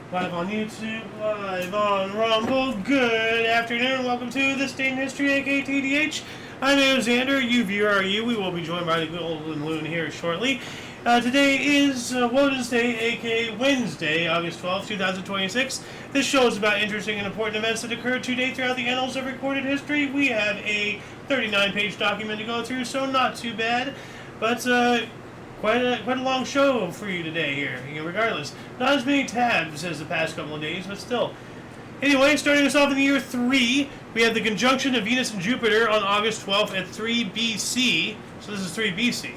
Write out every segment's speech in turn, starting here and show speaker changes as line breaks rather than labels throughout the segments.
Live on YouTube, live on Rumble. Good afternoon. Welcome to This Day in History, aka TDH. I'm Alexander. You. We will be joined by the Golden Loon here shortly. Today is Wednesday, aka Wednesday, August 12th, 2026. This show is about interesting and important events that occurred today throughout the annals of recorded history. We have a 39-page document to go through, so not too bad. But quite a long show for you today here. Regardless, not as many tabs as the past couple of days, but still. Anyway, starting us off in the year 3, we have the conjunction of Venus and Jupiter on August 12th at 3 BC. So this is 3 BC.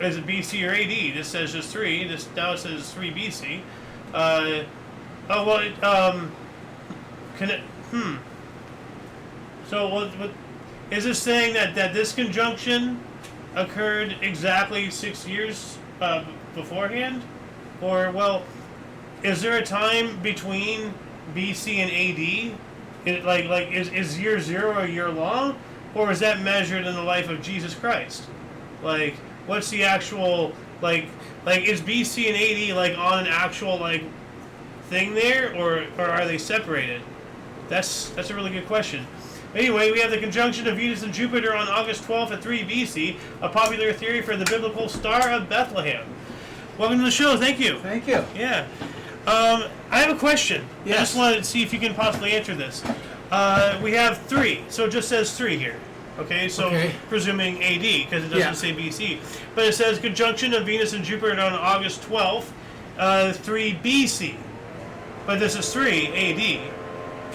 Is it BC or AD? This says just 3. Now it says 3 BC. So what is this saying that this conjunction occurred exactly 6 years beforehand? Or, well, is there a time between BC and AD? Is year 0 a year long? Or is that measured in the life of Jesus Christ? Like, what's the actual, is BC and AD, on an actual, thing there? Or are they separated? That's a really good question. Anyway, we have the conjunction of Venus and Jupiter on August 12th at 3 BC, a popular theory for the biblical Star of Bethlehem. Welcome to the show. Thank you.
Thank you.
Yeah. I have a question.
Yes.
I just wanted to see if you can possibly answer this. We have 3, so it just says 3 here. Okay, so presuming AD, because it doesn't say BC. But it says conjunction of Venus and Jupiter on August 12th, 3 BC. But this is 3 AD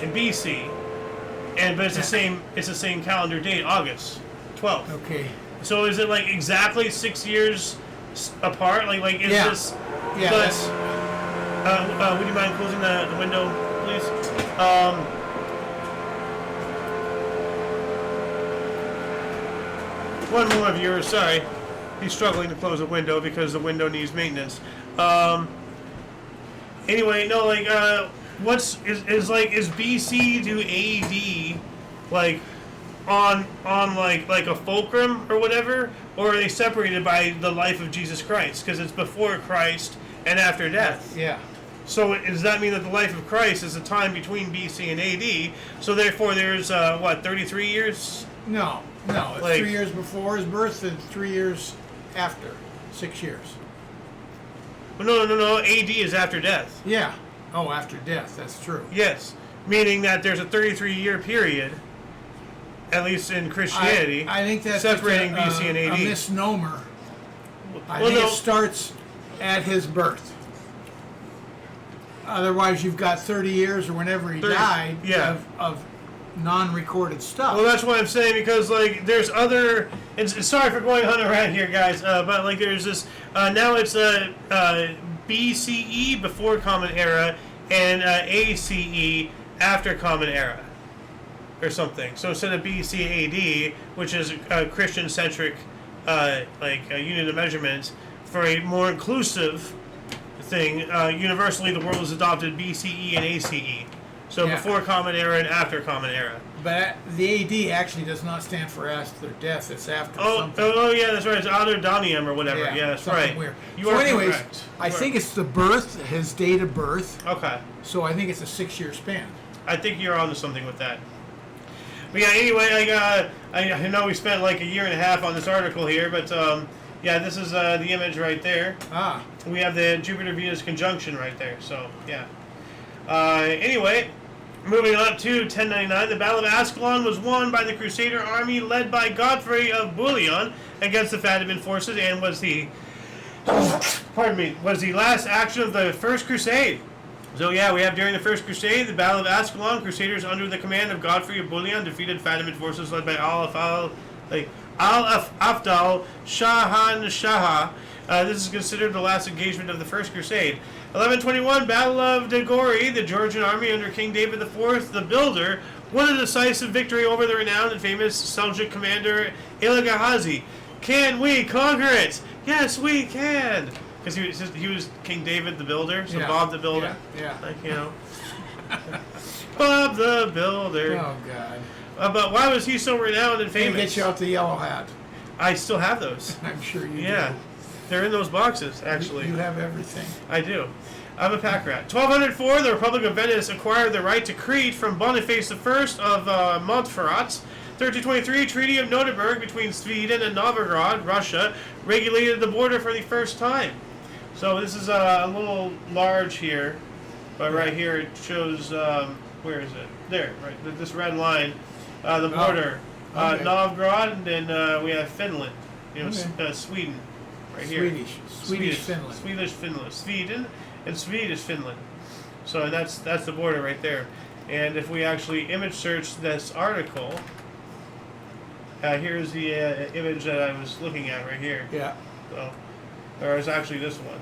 and BC. But it's the same calendar date, August 12th.
Okay.
So is it exactly 6 years apart? Is this?
Yeah.
Would you mind closing the window, please? One more viewer, sorry. He's struggling to close the window because the window needs maintenance. Anyway, no, is BC to AD on a fulcrum or whatever, or are they separated by the life of Jesus Christ? Because it's before Christ and after death.
Yeah.
So does that mean that the life of Christ is the time between BC and AD? So therefore, there's 33 years?
No. It's 3 years before his birth and 3 years after. 6 years.
Well, no. AD is after death.
Yeah. Oh, after death. That's true.
Yes, meaning that there's a 33-year period, at least in Christianity,
I think that's
separating BC and AD.
A misnomer. I think it starts at his birth. Otherwise, you've got 30 years or whenever he died of non-recorded stuff.
Well, that's what I'm saying, because there's other. And sorry for going on around here, guys, but there's this. Now it's BCE before Common Era and ACE after Common Era, or something. So instead of BC AD, which is a Christian-centric a unit of measurement for a more inclusive thing, universally the world has adopted BCE and ACE. So before Common Era and after Common Era.
But the AD actually does not stand for after death. It's after something.
Oh, yeah, that's right. It's Adar Danium or whatever. Yeah, that's right.
Weird.
You are
anyways,
correct.
I think it's the birth, his date of birth.
Okay.
So I think it's a 6-year span.
I think you're onto something with that. But yeah, anyway, I know we spent a year and a half on this article here, but this is the image right there.
Ah.
We have the Jupiter-Venus conjunction right there, so yeah. Anyway, moving on to 1099, the Battle of Ascalon was won by the Crusader army led by Godfrey of Bouillon against the Fatimid forces and was the last action of the First Crusade. So yeah, we have during the First Crusade, the Battle of Ascalon, Crusaders under the command of Godfrey of Bouillon defeated Fatimid forces led by Al-Afdal Shahan Shah. This is considered the last engagement of the First Crusade. 1121, Battle of Dagori, the Georgian army under King David IV, the Builder, won a decisive victory over the renowned and famous Seljuk commander Elighazi. Can we conquer it? Yes, we can! Because he was King David the Builder, so Bob the Builder.
Yeah.
Bob the Builder.
Oh, God.
But why was he so renowned and famous?
Get you out the yellow hat.
I still have those.
I'm sure you do.
Yeah. They're in those boxes, actually.
You have everything.
I do. I'm a pack rat. 1204, the Republic of Venice acquired the right to Crete from Boniface I of Montferrat. 1323, Treaty of Nuremberg between Sweden and Novgorod, Russia, regulated the border for the first time. So this is a little large here, but right here it shows, where is it? There, right, this red line, the border.
Okay.
Novgorod, and then we have Finland, Sweden, right here.
Swedish Finland.
Sweden and Swedish Finland. So that's the border right there. And if we actually image search this article, here's the image that I was looking at right here.
Yeah.
So, or it's actually this one.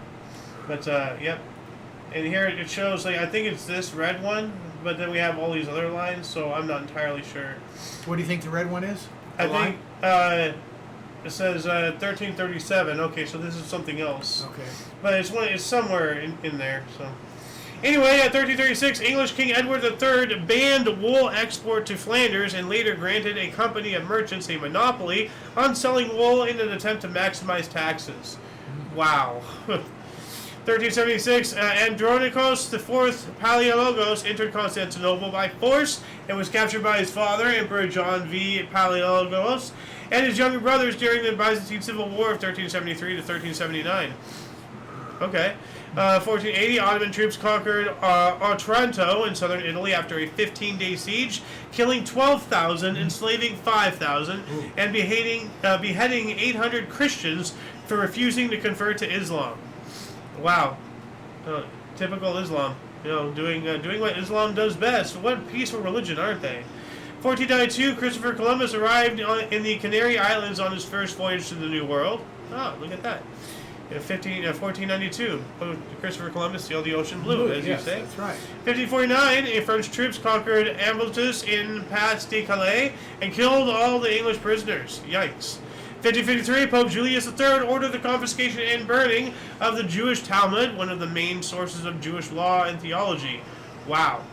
But yep. And here it shows, like, I think it's this red one, but then we have all these other lines, so I'm not entirely sure.
What do you think the red one is?
I think it says 1337. Okay, so this is something else.
Okay.
But it's somewhere in there. So anyway, at 1336, English King Edward III banned wool export to Flanders and later granted a company of merchants a monopoly on selling wool in an attempt to maximize taxes. Wow. 1376, Andronicus IV Palaiologos entered Constantinople by force and was captured by his father, Emperor John V. Palaiologos, and his younger brothers during the Byzantine Civil War of 1373 to 1379. Okay. 1480, Ottoman troops conquered Otranto in southern Italy after a 15-day siege, killing 12,000, enslaving 5,000, and beheading 800 Christians for refusing to convert to Islam. Wow, typical Islam. Doing what Islam does best. What peaceful religion, aren't they? 1492, Christopher Columbus arrived in the Canary Islands on his first voyage to the New World. Oh, look at that. 1492, Christopher Columbus sailed the ocean blue, as you say.
That's right.
1549, French troops conquered Ambletus in Pas de Calais and killed all the English prisoners. Yikes. 1553, Pope Julius III ordered the confiscation and burning of the Jewish Talmud, one of the main sources of Jewish law and theology. Wow.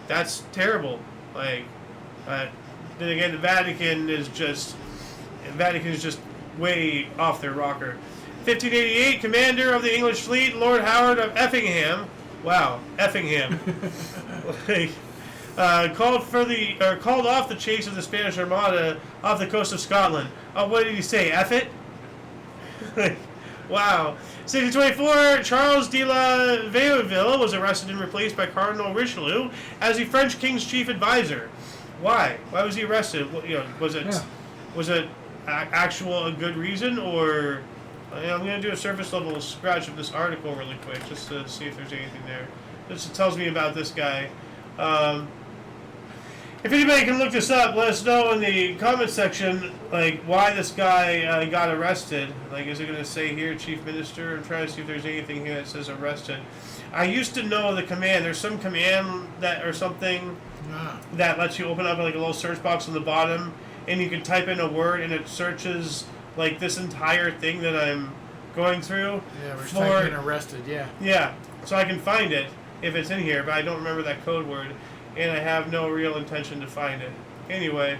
That's terrible. Then again, the Vatican is just way off their rocker. 1588, commander of the English fleet, Lord Howard of Effingham. Wow, Effingham. Called off the chase of the Spanish Armada off the coast of Scotland. Oh, what did he say? F it? Wow. 1624, Charles de la Vieuville was arrested and replaced by Cardinal Richelieu as the French king's chief advisor. Why? Why was he arrested? Was it actual a good reason, or I'm going to do a surface level scratch of this article really quick just to see if there's anything there. This tells me about this guy. If anybody can look this up, let us know in the comment section, why this guy got arrested. Is it going to say here, Chief Minister? I'm trying to see if there's anything here that says arrested. I used to know the command. There's some command that lets you open up a little search box on the bottom, and you can type in a word, and it searches this entire thing that I'm going through.
Yeah, we're typing in arrested. Yeah.
Yeah, so I can find it if it's in here, but I don't remember that code word. And I have no real intention to find it. Anyway,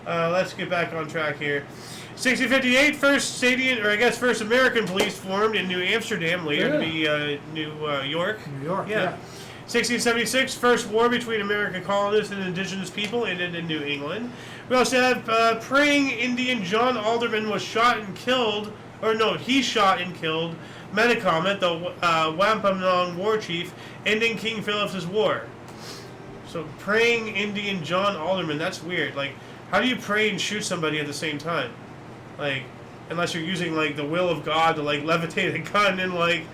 let's get back on track here. 1658, first American police formed in New Amsterdam, later to be New York.
New York,
yeah. 1676, first war between American colonists and indigenous people ended in New England. We also have praying Indian John Alderman was shot and killed, he shot and killed Metacomet, the Wampanoag war chief, ending King Philip's war. So praying Indian John Alderman, that's weird. How do you pray and shoot somebody at the same time? Unless you're using the will of God to levitate a gun and the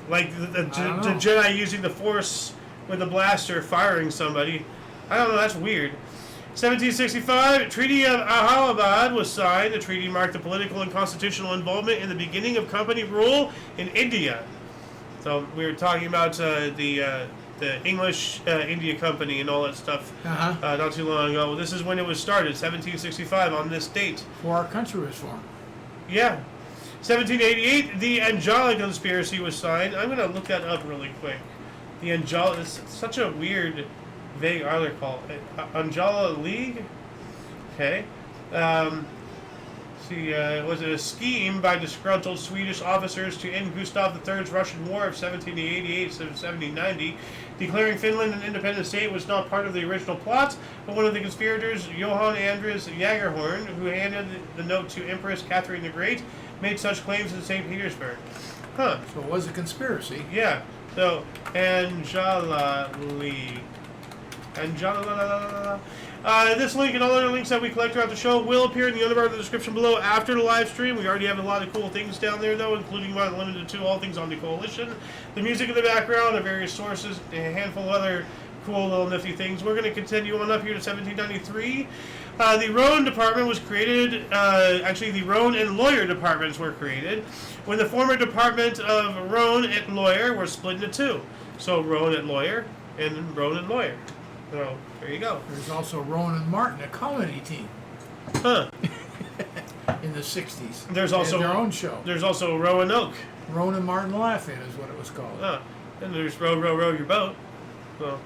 Jedi using the Force with a blaster firing somebody. I don't know, that's weird. 1765, Treaty of Allahabad was signed. The treaty marked the political and constitutional involvement in the beginning of company rule in India. So we were talking about the English India Company and all that stuff not too long ago. This is when it was started, 1765, on this date.
Before our country was formed.
Yeah. 1788, the Angela Conspiracy was signed. I'm going to look that up really quick. The Angela is such a weird, vague article. Angela League? Okay. See, was it a scheme by disgruntled Swedish officers to end Gustav III's Russian War of 1788 to 1790. Declaring Finland an independent state was not part of the original plot, but one of the conspirators, Johann Andreas Jagerhorn, who handed the note to Empress Catherine the Great, made such claims in St. Petersburg. Huh.
So it was a conspiracy.
Yeah. So, Anjala. This link and all other links that we collect throughout the show will appear in the other part of the description below after the live stream. We already have a lot of cool things down there, though, including not limited to all things on the Coalition, the music in the background of various sources, and a handful of other cool little nifty things. We're going to continue on up here to 1793. The Roan Department was created, actually the Roan and Lawyer Departments were created, when the former Department of Roan and Lawyer were split into two. So Roan and Lawyer and Roan and Lawyer. So there you go.
There's also Rowan and Martin, a comedy team.
Huh.
In the 60s.
There's also
their own show.
There's also Roanoke.
Rowan and Martin Laughing is what it was called.
And there's Row, Row, Row Your Boat. So,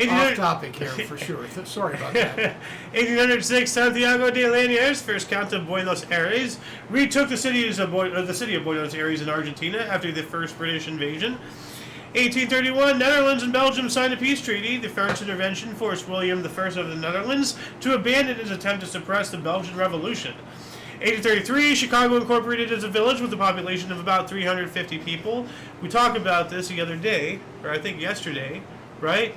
off topic here for sure. Sorry about that.
1806, Santiago de Liniers, first Count of Buenos Aires, retook the city of Buenos Aires in Argentina after the first British invasion. 1831, Netherlands and Belgium signed a peace treaty. The French intervention forced William I of the Netherlands to abandon his attempt to suppress the Belgian Revolution. 1833, Chicago incorporated as a village with a population of about 350 people. We talked about this the other day, or I think yesterday, right?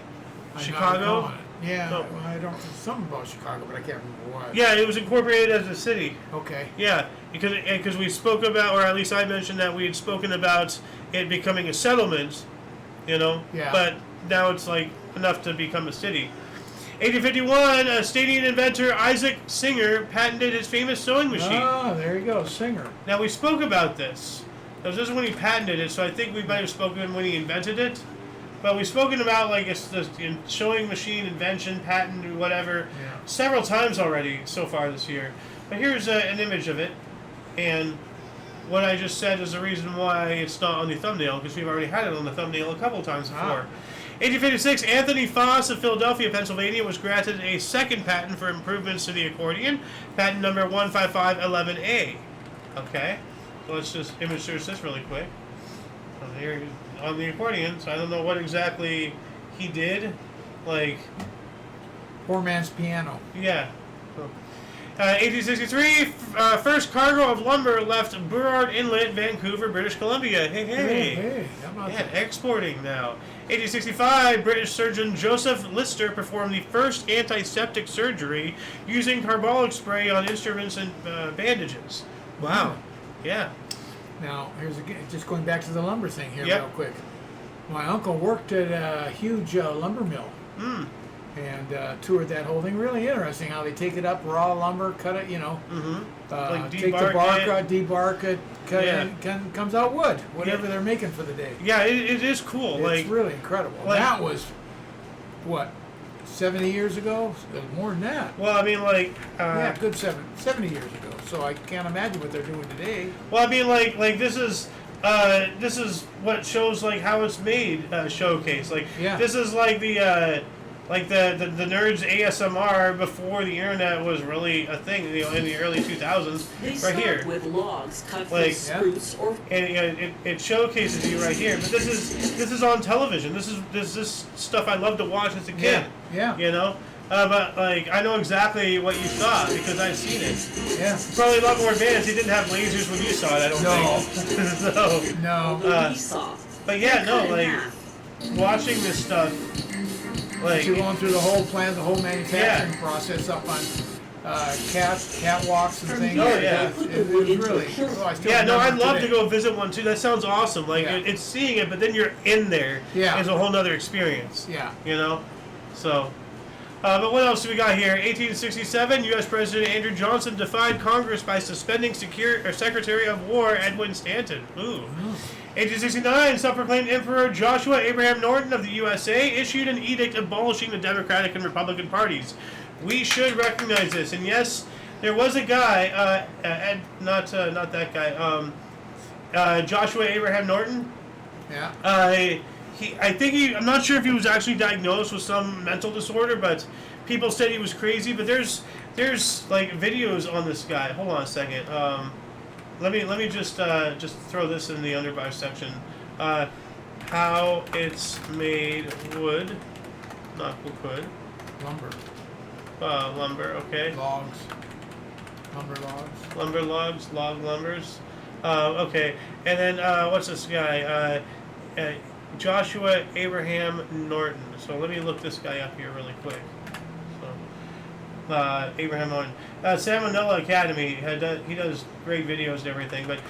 Chicago?
Yeah, well, I don't. Something about Chicago, but I can't remember what.
Yeah, it was incorporated as a city.
Okay.
Yeah, because we spoke about, or at least I mentioned that we had spoken about it becoming a settlement, you know.
Yeah.
But now it's like enough to become a city. 1851, a Stadian inventor Isaac Singer patented his famous sewing machine.
Oh, there you go, Singer.
Now we spoke about this. This is when he patented it, so I think we might have spoken when he invented it. But we've spoken about like the sewing machine invention, patent, whatever, several times already so far this year. But here's an image of it, and what I just said is the reason why it's not on the thumbnail, because we've already had it on the thumbnail a couple times before. 1856, Anthony Foss of Philadelphia, Pennsylvania, was granted a second patent for improvements to the accordion, patent number 15511A. Okay, so let's just image search this really quick. So here on the accordion, so I don't know what exactly he did, like...
Poor man's piano.
Yeah. 1863, first cargo of lumber left Burrard Inlet, Vancouver, British Columbia. Hey.
How about
Yeah,
that?
exporting now. 1865, British surgeon Joseph Lister performed the first antiseptic surgery using carbolic spray on instruments and bandages. Wow. Yeah.
Now, here's just going back to the lumber thing here real quick. My uncle worked at a huge lumber mill and toured that whole thing. Really interesting how they take it up, raw lumber, cut it,
Like
take the bark out, debark it, cut it, comes out wood, whatever they're making for the day.
Yeah, it is cool.
It's really incredible. That was, what, 70 years ago? More than that.
Well, I mean, like...
yeah, good 70 years ago. So I can't imagine what they're doing today.
Well, I mean, like this is what shows like how it's made showcase. Like this is like the nerds ASMR before the internet was really a thing. In the early 2000s, right here.
With logs cut
like
spruce or
and it showcases you right here. But this is on television. This is stuff I loved to watch as a kid.
Yeah.
You know. But like I know exactly what you saw because I've seen it.
Yeah.
Probably a lot more advanced. He didn't have lasers when you saw it. I don't think.
No.
But yeah, no. Like watching this stuff. Like
you're going through the whole plant, the whole manufacturing process up on catwalks and things.
Oh yeah.
It was really.
I'd love to go visit one too. That sounds awesome. Like it's seeing it, but then you're in there.
Yeah.
It's a whole nother experience.
Yeah.
You know, so. But what else do we got here? 1867, U.S. President Andrew Johnson defied Congress by suspending Secretary of War Edwin Stanton. Ooh. 1869, self-proclaimed Emperor Joshua Abraham Norton of the USA issued an edict abolishing the Democratic and Republican parties. We should recognize this. And yes, there was a guy, not that guy, Joshua Abraham Norton.
Yeah.
I'm not sure if he was actually diagnosed with some mental disorder, but people said he was crazy. But there's like videos on this guy. Hold on a second. Let me just throw this in the underbar section. How it's made wood, not wood.
Lumber.
Lumber. Okay.
Logs. Lumber logs.
Lumber logs. Log lumbers. Okay. And then what's this guy? Joshua Abraham Norton. So let me look this guy up here really quick. So, Abraham Norton. Salmonella Academy. He does great videos and everything. But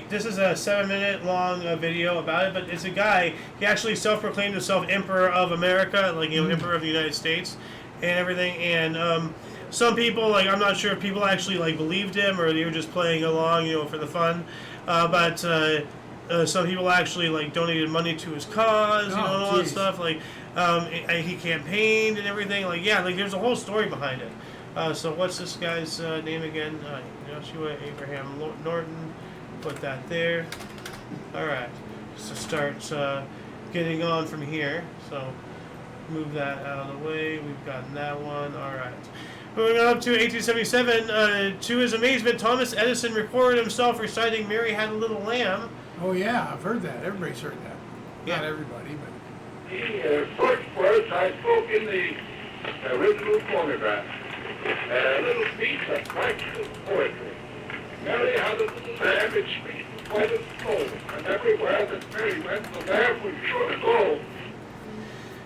this is a 7-minute long video about it. But it's a guy. He actually self-proclaimed himself Emperor of America, like Emperor of the United States, and everything. And some people, like, I'm not sure if people actually like believed him or they were just playing along, for the fun. But some people actually like donated money to his cause, and all that stuff. Like, he campaigned and everything. Like, yeah, like there's a whole story behind it. So what's this guy's name again? Joshua Abraham Norton. Put that there. All right. So start getting on from here. So move that out of the way. We've gotten that one. All right. Moving on up to 1877, to his amazement, Thomas Edison recorded himself reciting "Mary Had a Little Lamb."
Oh yeah, I've heard that. Everybody's heard that.
Yeah.
Not everybody, but.
The first words I spoke in the original phonograph. A little piece of practical poetry. Mary had a little lamb, its feet white as snow, and everywhere that Mary went, the lamb was sure to go.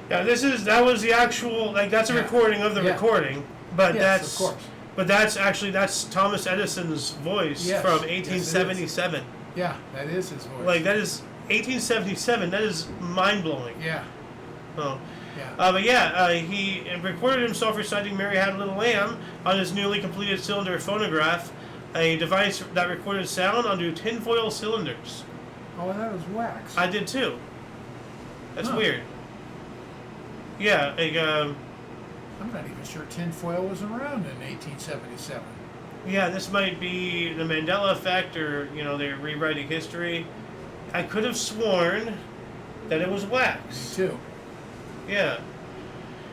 Yeah, that was the actual, like, that's a recording of the recording, but
yes, of course.
But that's Thomas Edison's voice from 1877.
Yeah, that is his voice.
Like, that is 1877. That is mind blowing.
Yeah.
Oh.
Yeah.
But yeah, he recorded himself reciting "Mary Had a Little Lamb" on his newly completed cylinder phonograph, a device that recorded sound onto tinfoil cylinders.
Oh, that was wax.
I did too. That's weird. Yeah, like,
I'm not even sure tinfoil was around in 1877.
Yeah, this might be the Mandela effect, or they're rewriting history. I could have sworn that it was wax.
Me too.
Yeah.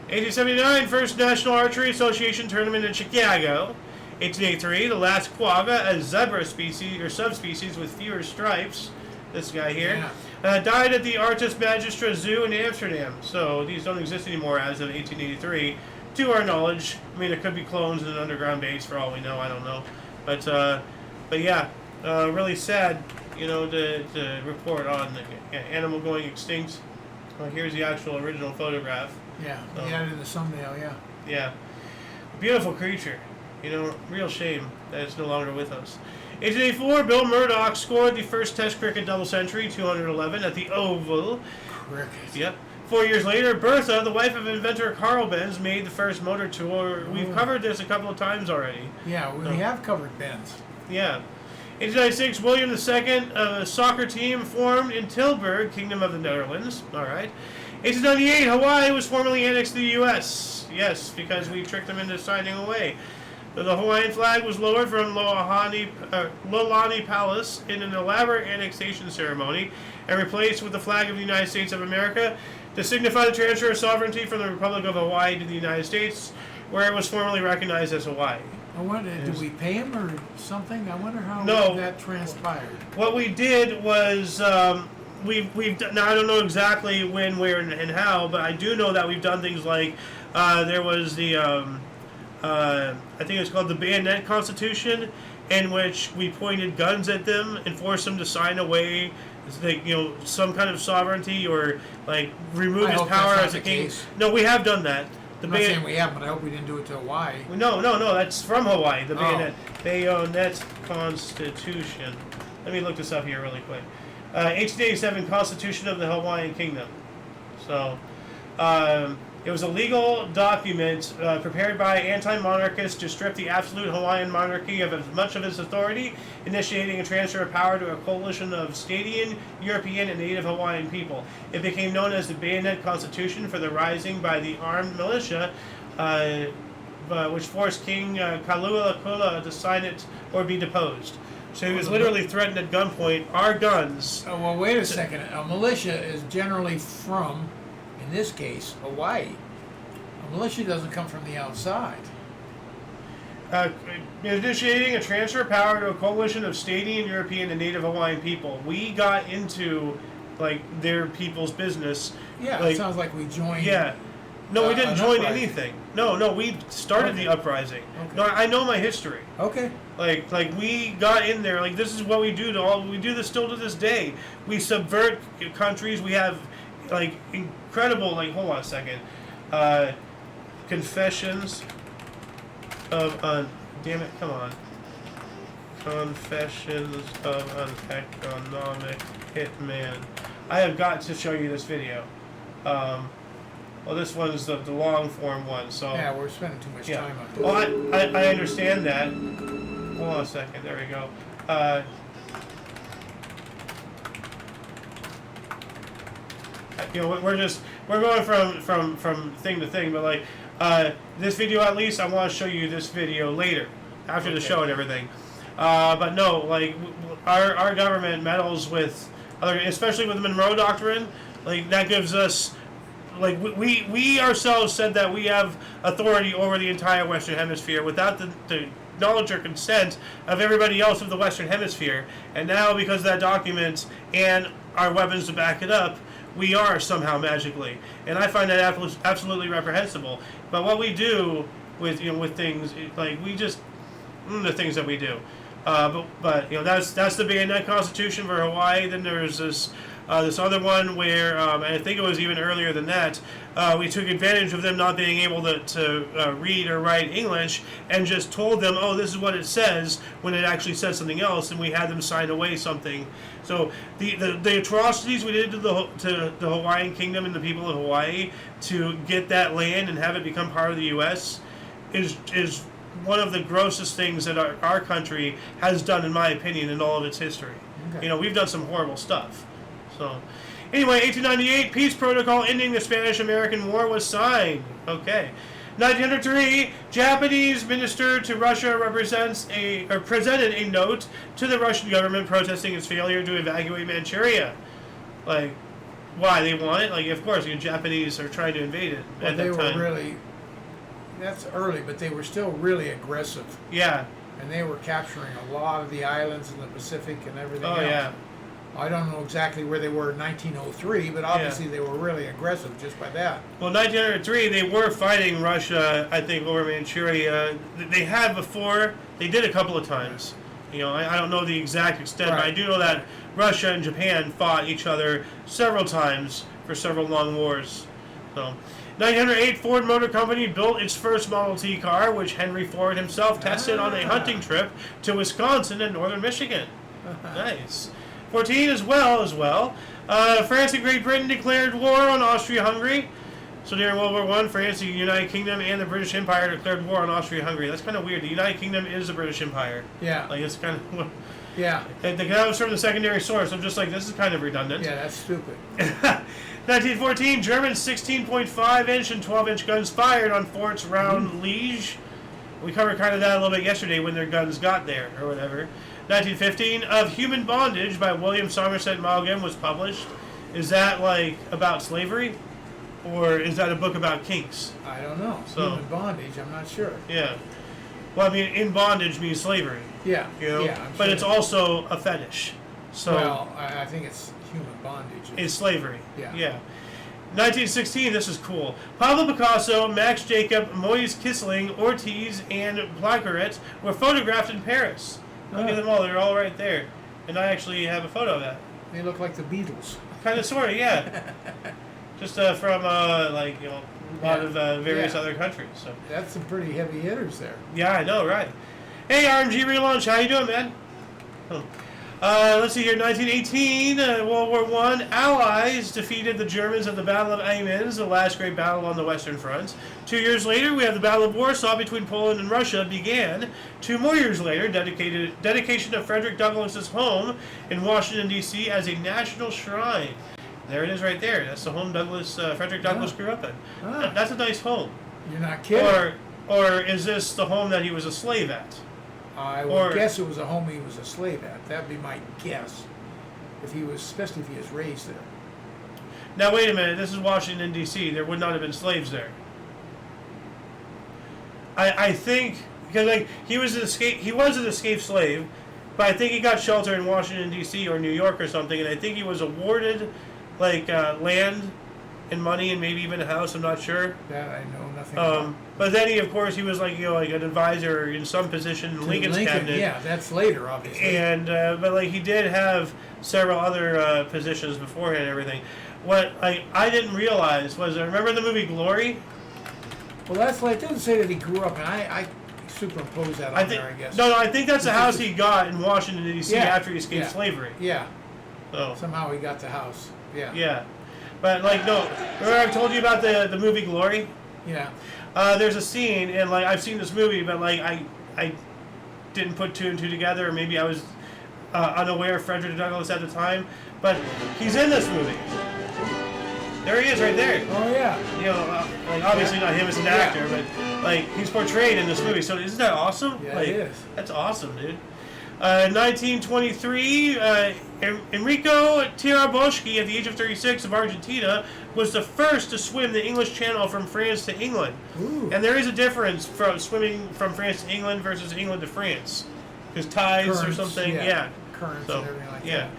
1879, first National Archery Association tournament in Chicago. 1883, the last quagga, a zebra species or subspecies with fewer stripes. This guy here died at the Artis Magistra Zoo in Amsterdam. So these don't exist anymore as of 1883, to our knowledge. I mean, there could be clones in an underground base for all we know. I don't know, but yeah, really sad, to report on the animal going extinct. Well, here's the actual original photograph.
Yeah, yeah, in the thumbnail, yeah.
Yeah. Beautiful creature. Real shame that it's no longer with us. 1884, Bill Murdoch scored the first Test cricket double century, 211, at the Oval.
Cricket.
Yep. 4 years later, Bertha, the wife of inventor Carl Benz, made the first motor tour. We've covered this a couple of times already.
Yeah, we have covered Benz.
Yeah. 1896, William II, a soccer team formed in Tilburg, Kingdom of the Netherlands. All right. 1898, Hawaii was formally annexed to the U.S. Yes, because we tricked them into signing away. The Hawaiian flag was lowered from Loalani Palace in an elaborate annexation ceremony and replaced with the flag of the United States of America to signify the transfer of sovereignty from the Republic of Hawaii to the United States, where it was formally recognized as Hawaii.
I wonder, did we pay him or something? I wonder how that transpired.
What we did was we've done, now I don't know exactly when, where, and how, but I do know that we've done things like there was the I think it's called the Bayonet Constitution, in which we pointed guns at them and forced them to sign away, some kind of sovereignty or like remove his power as a king. No, we have done that.
I'm not saying we have, but I hope we didn't do it to Hawaii.
No, that's from Hawaii. The Bayonet Constitution. Let me look this up here really quick. 1887 Constitution of the Hawaiian Kingdom. So, it was a legal document prepared by anti-monarchists to strip the absolute Hawaiian monarchy of as much of its authority, initiating a transfer of power to a coalition of Stadian, European, and Native Hawaiian people. It became known as the Bayonet Constitution for the rising by the armed militia, which forced King Kalualakula to sign it or be deposed. So he was literally threatened at gunpoint. Our guns.
Oh, well, wait a second. A militia is generally from, in this case, Hawaii. A militia doesn't come from the outside.
Initiating a transfer of power to a coalition of Stadian, European, and Native Hawaiian people. We got into their people's business.
Yeah, it sounds like we joined.
Yeah. No, we didn't join
uprising.
anything. No, we started the uprising.
Okay.
No, I know my history.
Okay.
Like we got in there. Like, this is what we do we do this still to this day. We subvert countries. We have incredible hold on a second. Confessions of damn it, come on. Confessions of an Economic Hitman. I have got to show you this video. Well, this one's the long form one, so...
Yeah, we're spending too much time on this.
Well, I understand that. Hold on a second, there we go. We're going from thing to thing, but this video at least, I want to show you this video later, after the show and everything. But no, our government meddles with other, especially with the Monroe Doctrine. That gives us, we ourselves said that we have authority over the entire Western Hemisphere without the knowledge or consent of everybody else of the Western Hemisphere. And now, because of that document and our weapons to back it up, we are somehow magically. And I find that absolutely reprehensible. But what we do with things, we just, the things that we do. But that's the Bayonet Constitution for Hawaii. Then there's this other one where, and I think it was even earlier than that, we took advantage of them not being able to read or write English and just told them, oh, this is what it says, when it actually said something else, and we had them sign away something. So the atrocities we did to the Hawaiian Kingdom and the people of Hawaii to get that land and have it become part of the U.S. is one of the grossest things that our country has done, in my opinion, in all of its history. Okay. We've done some horrible stuff. So, anyway, 1898, peace protocol ending the Spanish-American War was signed. Okay. 1903, Japanese minister to Russia presented a note to the Russian government protesting its failure to evacuate Manchuria. Why? They want it? Of course, the Japanese are trying to invade it at that time.
That's early, but they were still really aggressive.
Yeah.
And they were capturing a lot of the islands in the Pacific and everything else.
Oh, yeah.
I don't know exactly where they were in 1903, but obviously they were really aggressive just by that.
Well, 1903, they were fighting Russia, I think, over Manchuria. They had before. They did a couple of times. I don't know the exact extent, but I do know that Russia and Japan fought each other several times for several long wars. So, 1908, Ford Motor Company built its first Model T car, which Henry Ford himself tested on a hunting trip to Wisconsin and northern Michigan. Nice. 14 as well. France and Great Britain declared war on Austria-Hungary. So during World War I, France, the United Kingdom, and the British Empire declared war on Austria-Hungary. That's kind of weird. The United Kingdom is the British Empire. Yeah. It's kind of...
Yeah.
That was from the secondary source. I'm just this is kind of redundant.
Yeah, that's stupid.
1914, German 16.5-inch and 12-inch guns fired on forts around Liege. We covered kind of that a little bit yesterday when their guns got there, or whatever. 1915, Of Human Bondage by William Somerset Maugham was published. Is that, about slavery? Or is that a book about kinks?
I don't know. Human bondage, I'm not sure.
Yeah. Well, I mean, in bondage means slavery.
Yeah.
Yeah, but it's also a fetish. So.
Well, I think it's human bondage.
It's slavery.
Yeah.
1916, this is cool. Pablo Picasso, Max Jacob, Moise Kissling, Ortiz, and Placaret were photographed in Paris. Look at them all. They're all right there. And I actually have a photo of that.
They look like the Beatles.
Kind of, sort of, yeah. Just from, a lot of various other countries. So.
That's some pretty heavy hitters there.
Yeah, I know, right. Hey, RMG Relaunch, how you doing, man? Let's see here, 1918, World War I, Allies defeated the Germans at the Battle of Amiens, the last great battle on the Western Front. 2 years later, we have the Battle of Warsaw between Poland and Russia began. 2 more years later, dedication of Frederick Douglass's home in Washington, D.C. as a national shrine. There it is right there. That's the home Frederick Douglass grew up in. That's a nice home.
You're not kidding.
Or is this the home that he was a slave at?
I would guess it was a home he was a slave at. That'd be my guess. Especially if he was raised there.
Now wait a minute. This is Washington D.C. There would not have been slaves there. I think because like he was an escaped slave, but I think he got shelter in Washington D.C. or New York or something, and I think he was awarded like land and money and maybe even a house. I'm not sure.
That I know nothing about.
But then he was like like an advisor in some position in Lincoln's cabinet.
Yeah, that's later, obviously.
And but like he did have several other positions beforehand and everything. What I didn't realize was, remember the movie Glory?
Well, that's like, it doesn't say that he grew up, and I superimpose that on there, I guess.
No, I think that's the house he got in Washington, D.C. after he escaped slavery.
Yeah.
So
somehow he got the house. Yeah.
Yeah. But, like, no, remember I told you about the movie Glory?
Yeah.
There's a scene, and, like, I've seen this movie, but, like, I didn't put two and two together, or maybe I was unaware of Frederick Douglass at the time, but he's in this movie. There he is, right there.
Oh yeah.
Like obviously not him as an actor, but like he's portrayed in this movie. So isn't that awesome?
Yeah,
like,
it is.
That's awesome, dude. 1923, Enrico Tiraboschi, at the age of 36, of Argentina, was the first to swim the English Channel from France to England.
Ooh.
And there is a difference from swimming from France to England versus England to France, because tides
Currents,
or something. Yeah.
Currents
So,
and everything like
yeah.
that.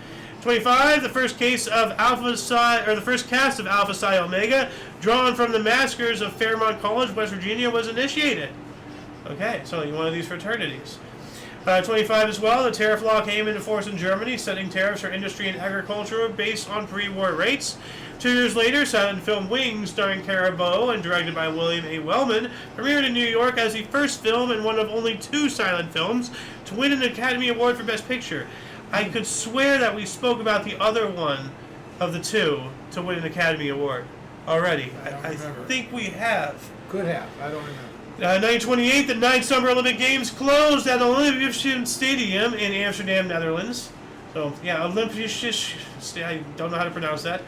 25, the first cast of Alpha Psi Omega, drawn from the massacres of Fairmont College, West Virginia, was initiated. Okay, so one of these fraternities. 25 as well, the tariff law came into force in Germany, setting tariffs for industry and agriculture based on pre-war rates. 2 years later, silent film Wings, starring Cara Bow and directed by William A. Wellman, premiered in New York as the first film and one of only 2 silent films to win an Academy Award for Best Picture. I could swear that we spoke about the other one of the 2 to win an Academy Award already. I think we have.
Could have. I don't remember.
1928, the 9th Summer Olympic Games closed at Olympisch Stadium in Amsterdam, Netherlands. So, yeah, Olympisch, I don't know how to pronounce that.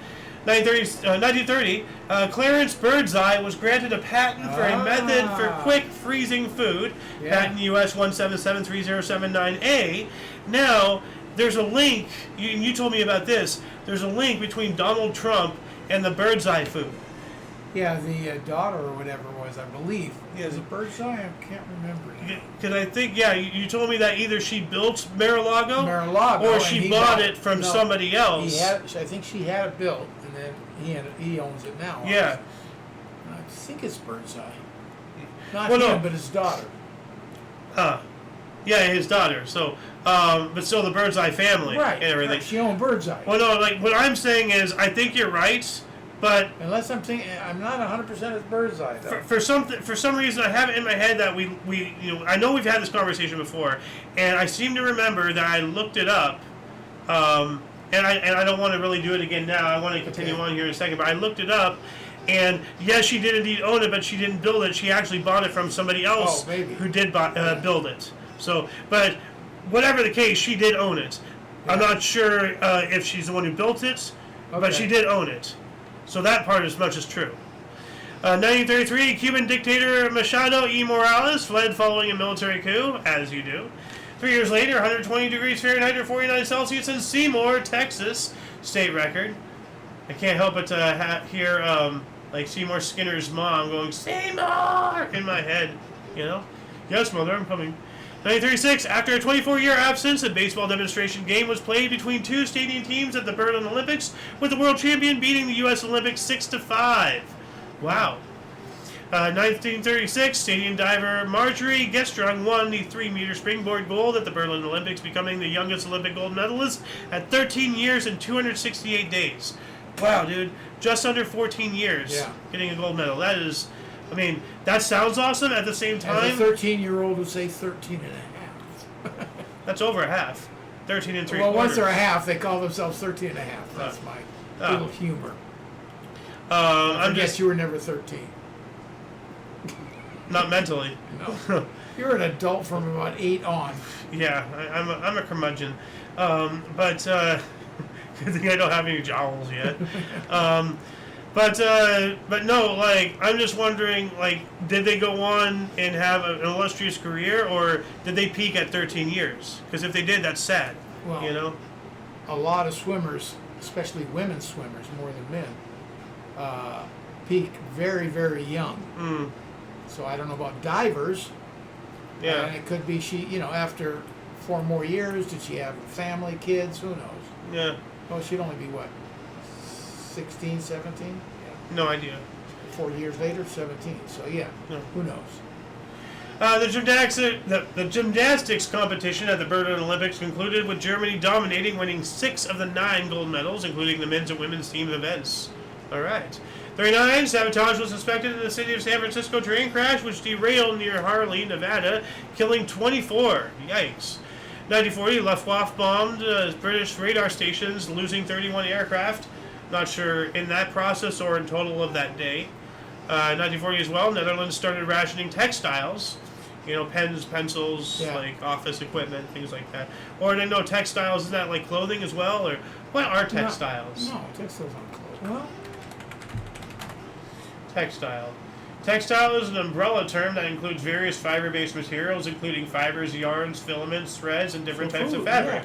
1930, Clarence Birdseye was granted a patent for a method for quick freezing food.
Yeah.
Patent US 1773079A. Now, there's a link, you told me about this, there's a link between Donald Trump and the Birdseye food.
Yeah, the daughter or whatever it was, I believe.
Yeah,
was it Birdseye? I can't remember.
Because I think, you told me that either she built Mar-a-Lago,
Mar-a-Lago,
or she bought it from somebody else.
I think she had it built, and then he owns it now.
Yeah.
I think it's Birdseye. Not
Well,
him,
no.
but his daughter.
Yeah, his daughter. So, but still the Birdseye family
Right.
and everything.
Right. She owned Birdseye.
Well, no, like what I'm saying is, I think you're right, but
Unless I'm thinking, I'm not 100% it's Birdseye though.
for some reason I have it in my head that we I know we've had this conversation before, and I seem to remember that I looked it up, and I don't want to really do it again now. I want to continue on here in a second, but I looked it up. And yes, she did indeed own it, but she didn't build it. She actually bought it from somebody else who did build it. So, but whatever the case, she did own it. Yeah. I'm not sure if she's the one who built it, but she did own it. So that part as much as true. 1933, Cuban dictator Machado E. Morales fled following a military coup, as you do. 3 years later, 120 degrees Fahrenheit or 49 Celsius in Seymour, Texas, state record. I can't help but hear like Seymour Skinner's mom going, Seymour, in my head, Yes, mother, I'm coming. 1936, after a 24-year absence, a baseball demonstration game was played between 2 stadium teams at the Berlin Olympics, with the world champion beating the U.S. Olympics 6-5. Wow. 1936, stadium diver Marjorie Gestrung won the 3-meter springboard gold at the Berlin Olympics, becoming the youngest Olympic gold medalist at 13 years and 268 days. Wow, dude. Just under 14 years getting a gold medal. That is, that sounds awesome. At the same time,
as a 13-year-old would say 13 and a half.
That's over a half. 13 and 3/4.
Well, once they're a half, they call themselves 13 and a half. That's my little humor. I guess you were never 13.
Not mentally.
No. You're an adult from about 8 on.
Yeah, I'm a curmudgeon. But good thing I don't have any jowls yet. But no, like, I'm just wondering, like, did they go on and have an illustrious career, or did they peak at 13 years? Because if they did, that's sad.
Well,
you know,
a lot of swimmers, especially women swimmers more than men, peak very, very young.
Mm.
So I don't know about divers.
Yeah.
And it could be after 4 more years, did she have a family, kids? Who knows?
Yeah.
Well, she'd only be what, 16, 17? Yeah.
No idea.
4 years later, 17. So yeah,
No.
who knows?
The gymnastics competition at the Berlin Olympics concluded with Germany dominating, winning 6 of the 9 gold medals, including the men's and women's team events. All right. 39, sabotage was suspected in the city of San Francisco train crash, which derailed near Harley, Nevada, killing 24. Yikes. 1940, Luftwaffe bombed British radar stations, losing 31 aircraft. Not sure in that process or in total of that day. 1940 as well, Netherlands started rationing textiles. Pens, pencils, like office equipment, things like that. Or I know textiles, is that like clothing as well? Or what are textiles?
No, textiles aren't clothing. Well,
Textile. Textile is an umbrella term that includes various fiber-based materials, including fibers, yarns, filaments, threads, and different types of fabric.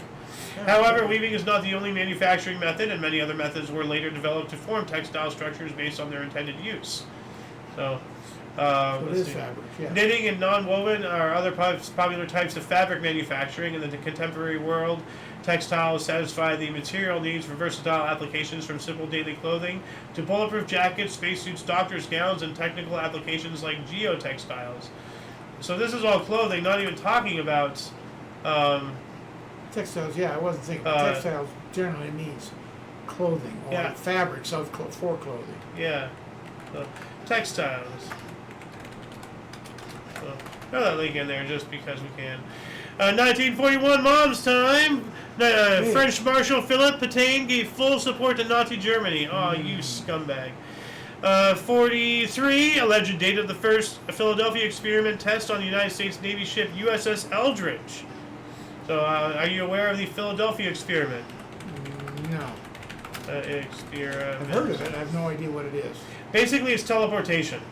Yeah.
However, weaving is not the only manufacturing method, and many other methods were later developed to form textile structures based on their intended use. So
it is fabric, yeah.
knitting and non-woven are other popular types of fabric manufacturing in the contemporary world. Textiles satisfy the material needs for versatile applications from simple daily clothing to bulletproof jackets, spacesuits, doctors' gowns, and technical applications like geotextiles. So this is all clothing, not even talking about...
Textiles, yeah, I wasn't thinking. Textiles generally means clothing or fabrics for clothing.
Yeah. Textiles. So, throw that link in there just because we can. 1941, Mom's Time. French Marshal Philippe Pétain gave full support to Nazi Germany. Oh, you scumbag. 43, alleged date of the first Philadelphia experiment test on the United States Navy ship USS Eldridge. So, are you aware of the Philadelphia experiment?
No.
Experiment.
I've heard of it. I have no idea what it is.
Basically, it's teleportation.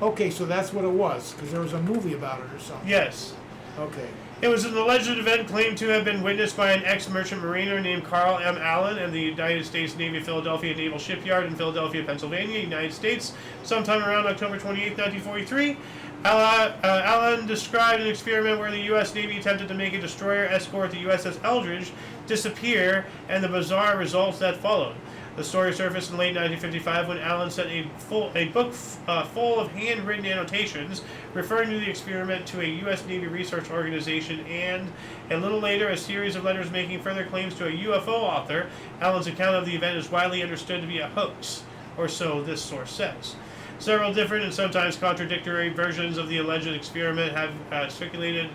Okay, so that's what it was, because there was a movie about it or something.
Yes.
Okay.
It was an alleged event claimed to have been witnessed by an ex-merchant mariner named Carl M. Allen in the United States Navy Philadelphia Naval Shipyard in Philadelphia, Pennsylvania, United States, sometime around October 28, 1943. Allen described an experiment where the U.S. Navy attempted to make a destroyer escort the USS Eldridge disappear and the bizarre results that followed. The story surfaced in late 1955 when Allen sent a book full of handwritten annotations referring to the experiment to a U.S. Navy research organization, and a little later a series of letters making further claims to a UFO author. Allen's account of the event is widely understood to be a hoax, or so this source says. Several different and sometimes contradictory versions of the alleged experiment have circulated.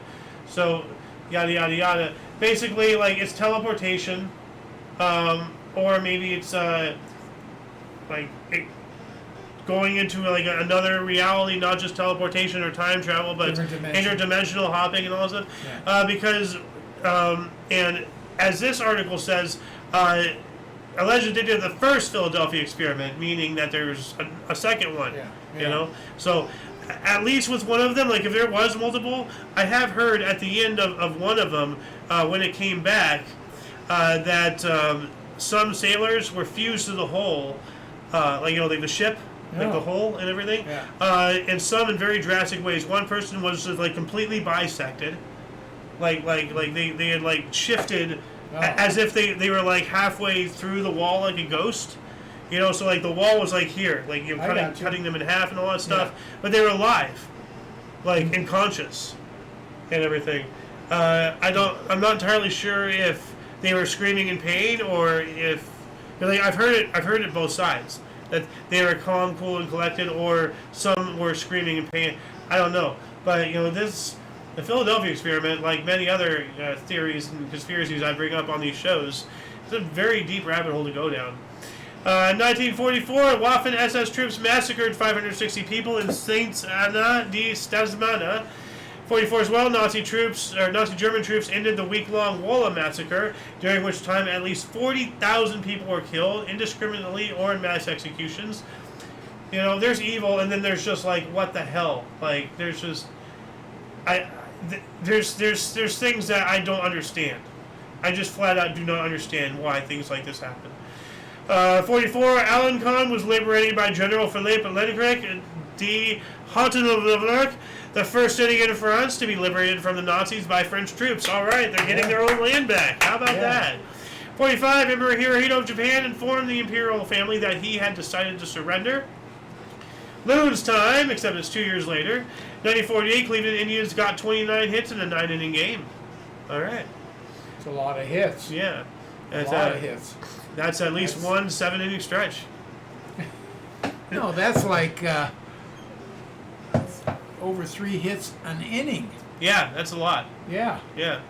So, yada yada yada. Basically, like, it's teleportation. Or maybe it's going into like another reality, not just teleportation or time travel, but interdimensional hopping and all that stuff.
Yeah.
Because and as this article says, allegedly they did the first Philadelphia experiment, meaning that there's a second one.
Yeah.
You know, so at least with one of them, like if there was multiple, I have heard at the end of one of them when it came back that. Some sailors were fused to the hull, like the ship, like the hull and everything.
Yeah.
And some in very drastic ways. One person was just, like, completely bisected, like they had like shifted as if they were like halfway through the wall like a ghost. So like the wall was like here, like cutting them in half and all that stuff. Yeah. But they were alive, like and conscious, and everything. I'm not entirely sure if they were screaming in pain, or if I've heard it both sides, that they were calm, cool, and collected, or some were screaming in pain. I don't know, but the Philadelphia experiment, like many other theories and conspiracies I bring up on these shows, it's a very deep rabbit hole to go down. 1944, Waffen SS troops massacred 560 people in Saint Anna di Stasmana. 44 as well, Nazi German troops ended the week-long Wola massacre, during which time at least 40,000 people were killed, indiscriminately or in mass executions. You know, there's evil, and then there's just like, what the hell? Like, there's just, there's things that I don't understand. I just flat out do not understand why things like this happen. 44, Alencon was liberated by General Philippe Leclerc de Hautenovelec, the first city in France to be liberated from the Nazis by French troops. All right, they're getting their own land back. How about that? 45, Emperor Hirohito of Japan informed the imperial family that he had decided to surrender. Loon's time, except it's 2 years later. 1948, Cleveland Indians got 29 hits in a 9-inning game. All right.
It's a lot of hits.
Yeah.
A lot of hits.
That's at least one 7-inning stretch.
No, that's like over 3 hits an inning.
Yeah, that's a lot.
Yeah.
Yeah.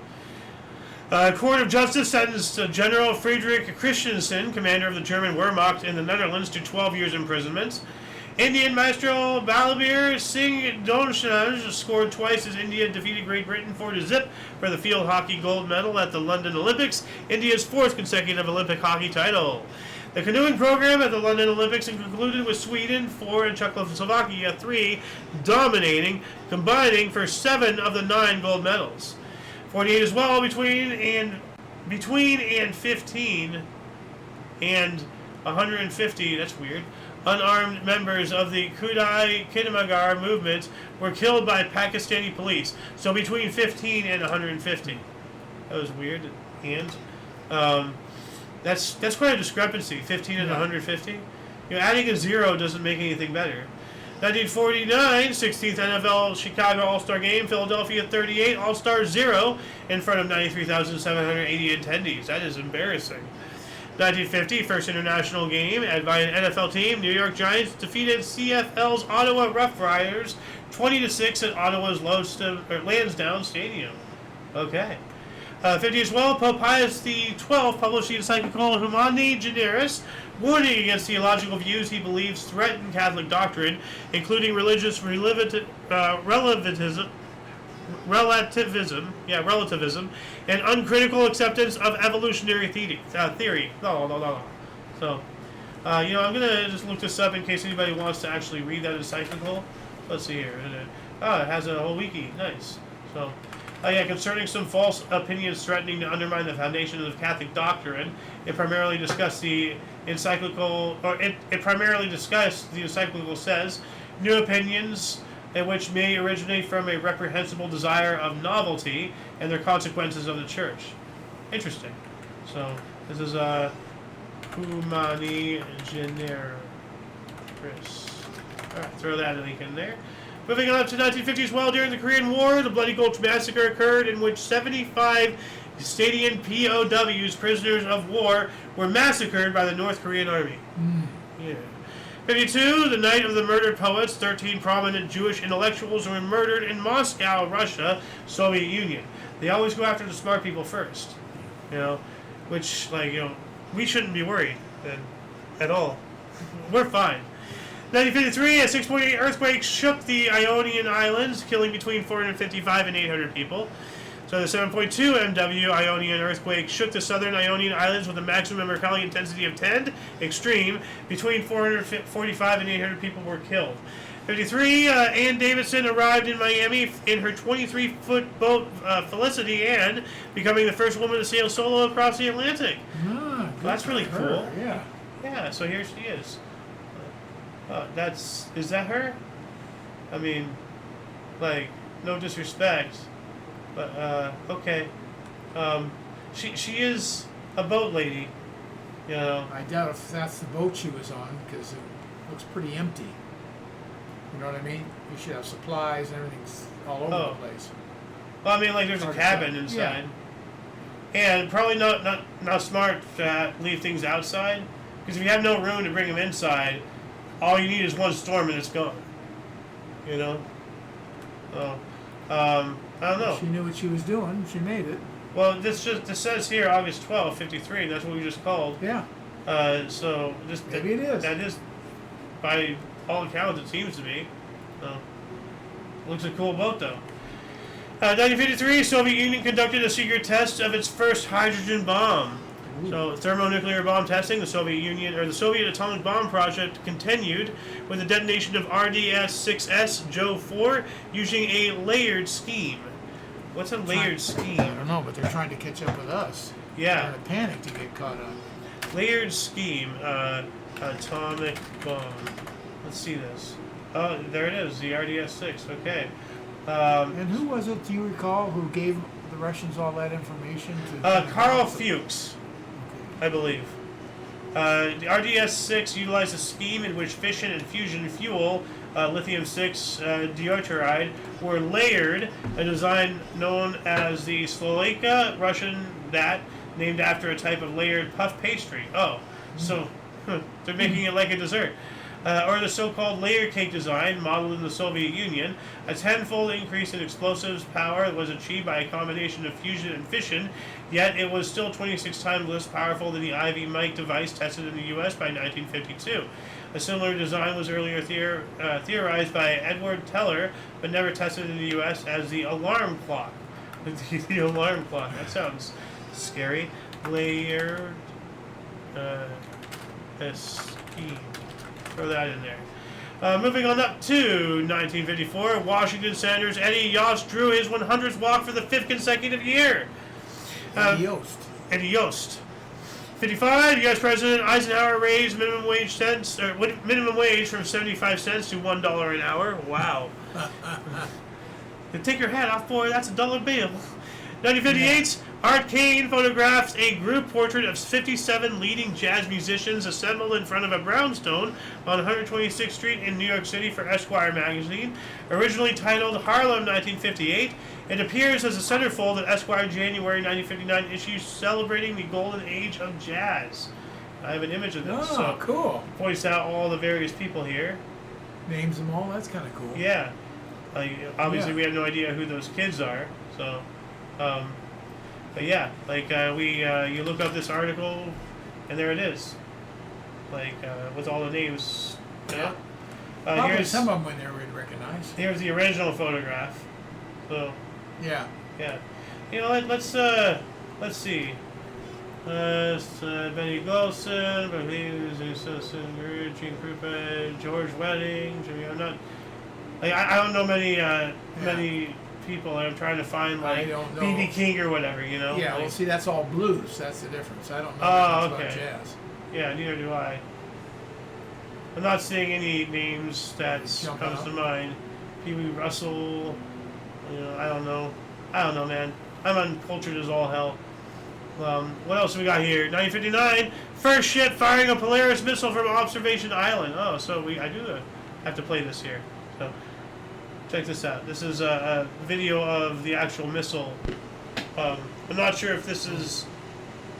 Court of Justice sentenced General Friedrich Christensen, commander of the German Wehrmacht in the Netherlands, to 12 years imprisonment. Indian maestro Balabir Singh Dhonshaj scored twice as India defeated Great Britain 4-0 for the field hockey gold medal at the London Olympics, India's 4th consecutive Olympic hockey title. The canoeing program at the London Olympics concluded with Sweden 4 and Czechoslovakia 3 dominating, combining for 7 of the 9 gold medals. 48 as well between and 15 and 150. That's weird. Unarmed members of the Khudai Kidamagar movement were killed by Pakistani police. So between 15 and 150. That was weird. And that's quite a discrepancy. 15 and 150. You know, adding a 0 doesn't make anything better. 1949, 16th NFL Chicago All-Star Game, Philadelphia 38, All-Star 0 in front of 93,780 attendees. That is embarrassing. 1950, first international game by an NFL team. New York Giants defeated CFL's Ottawa Rough Riders 20-6 at Ottawa's Lansdowne Stadium. Okay. 50 as well, Pope Pius XII published the encyclical Humani Generis, warning against theological views he believes threaten Catholic doctrine, including religious relativism, and uncritical acceptance of evolutionary theory. No. So, I'm going to just look this up in case anybody wants to actually read that encyclical. Let's see here. It has a whole wiki. Nice. So, concerning some false opinions threatening to undermine the foundation of Catholic doctrine, it primarily discussed the encyclical says, new opinions which may originate from a reprehensible desire of novelty and their consequences of the church. Interesting. So, this is Humani Generis. Alright, throw that link in there. Moving on to 1950s, well, during the Korean War, the Bloody Gulch Massacre occurred in which 75 Stadian POWs, prisoners of war, were massacred by the North Korean army. Yeah. 52, the night of the murdered poets, 13 prominent Jewish intellectuals were murdered in Moscow, Russia, Soviet Union. They always go after the smart people first, which, we shouldn't be worried at all. We're fine. 1953, a 6.8 earthquake shook the Ionian Islands, killing between 455 and 800 people. So the 7.2 MW Ionian earthquake shook the southern Ionian Islands with a maximum Mercalli intensity of 10, extreme. Between 445 and 800 people were killed. 53, Ann Davidson arrived in Miami in her 23-foot boat, Felicity Ann, becoming the first woman to sail solo across the Atlantic. Well, that's really cool.
Yeah.
Yeah, so here she is. Is that her? I mean, no disrespect, but, okay. She is a boat lady,
I doubt if that's the boat she was on, because it looks pretty empty. You know what I mean? You should have supplies and everything's all over the place.
Well, I mean, there's a cabin inside. Yeah. And probably not smart to leave things outside, because if you have no room to bring them inside, all you need is one storm and it's gone. So, I don't know.
She knew what she was doing. She made it.
Well, this says here August 12, 53. That's what we just called.
Yeah.
So
maybe it is.
That is, by all accounts, it seems to be. Looks a cool boat though. 1953, Soviet Union conducted a secret test of its first hydrogen bomb. So thermonuclear bomb testing, the Soviet atomic bomb project continued with the detonation of RDS-6S Joe 4 using a layered scheme. What's a layered scheme?
I don't know, but they're trying to catch up with us.
Yeah.
They're in a panic to get caught up.
Layered scheme, atomic bomb. Let's see this. Oh, there it is, the RDS-6. Okay.
And who was it, do you recall, who gave the Russians all that information?
Karl Fuchs, I believe. The RDS-6 utilized a scheme in which fission and fusion fuel, lithium-6 deuteride, were layered, a design known as the Slovakia Russian that, named after a type of layered puff pastry. Oh, so they're making it like a dessert. Or the so-called layer cake design, modeled in the Soviet Union. A tenfold increase in explosives power was achieved by a combination of fusion and fission, yet it was still 26 times less powerful than the Ivy Mike device tested in the U.S. by 1952. A similar design was earlier theorized by Edward Teller, but never tested in the U.S. as the alarm clock. The alarm clock. That sounds scary. Layered scheme. Throw that in there. Moving on up to 1954, Washington Senators Eddie Yost drew his 100th walk for the 5th consecutive year. Eddie Yost. 55, U.S. President Eisenhower raised minimum wage from 75 cents to $1 an hour. Wow. Take your hat off, boy. That's a dollar bill. 1958, Art Kane photographs a group portrait of 57 leading jazz musicians assembled in front of a brownstone on 126th Street in New York City for Esquire magazine. Originally titled Harlem 1958, it appears as a centerfold at Esquire January 1959 issue celebrating the golden age of jazz. I have an image of this.
Oh, cool.
Points out all the various people here.
Names them all? That's kind of cool.
Yeah. Obviously, we have no idea who those kids are, so... but yeah, like you look up this article, and there it is, like with all the names.
Yeah. Probably some of them when they were recognized.
Here's the original photograph. So.
Yeah.
Yeah. You know, let's see. Benny Golson, Gene Krupa, George Wedding. I'm not. Like I don't know many people. I'm trying to find like B.B. King or whatever, you know.
Yeah,
like,
well, see, that's all blues. That's the difference. I don't know much about jazz.
Yeah, neither do I. I'm not seeing any names that comes to mind. Pee Wee Russell. You know, I don't know, man. I'm uncultured as all hell. What else do we got here? 1959, first ship firing a Polaris missile from Observation Island. Oh, so I do have to play this here. So. Check this out. This is a video of the actual missile. I'm not sure if this is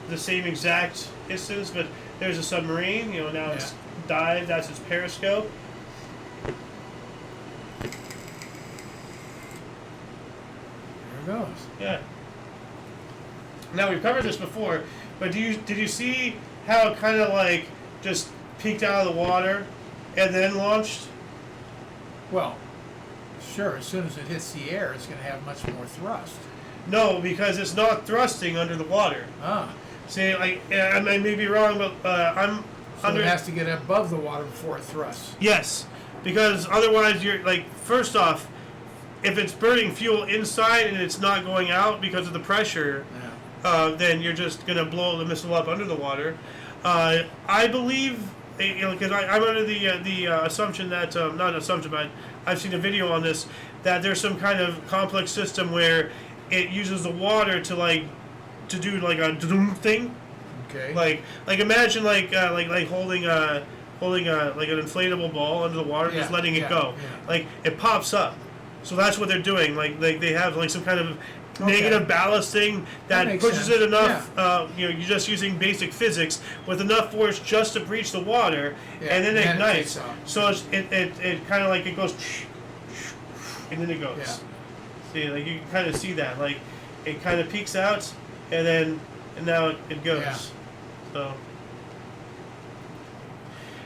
the same exact instance, but there's a submarine. You know, now it's dived. That's its periscope.
There it goes.
Yeah. Now we've covered this before, but did you see how it kind of like just peeked out of the water and then launched?
Well. Sure, as soon as it hits the air, it's going to have much more thrust.
No, because it's not thrusting under the water.
Ah.
See, like, I may be wrong, but I'm
so it has to get above the water before it thrusts.
Yes, because otherwise you're, like, first off, if it's burning fuel inside and it's not going out because of the pressure, then you're just going to blow the missile up under the water. I believe, you know, because I'm under the assumption that, not assumption, but I've seen a video on this, that there's some kind of complex system where it uses the water to do like a thing.
Okay.
Like imagine like holding like an inflatable ball under the water, just letting it go. Yeah. Like it pops up. So that's what they're doing. Like they have like some kind of negative ballast thing that pushes sense. It enough. Yeah. You're just using basic physics with enough force just to breach the water, and then it ignites. So it kind of like it goes, and then it goes. Yeah. See, like you can kind of see that. Like it kind of peaks out, and now it goes. Yeah. So.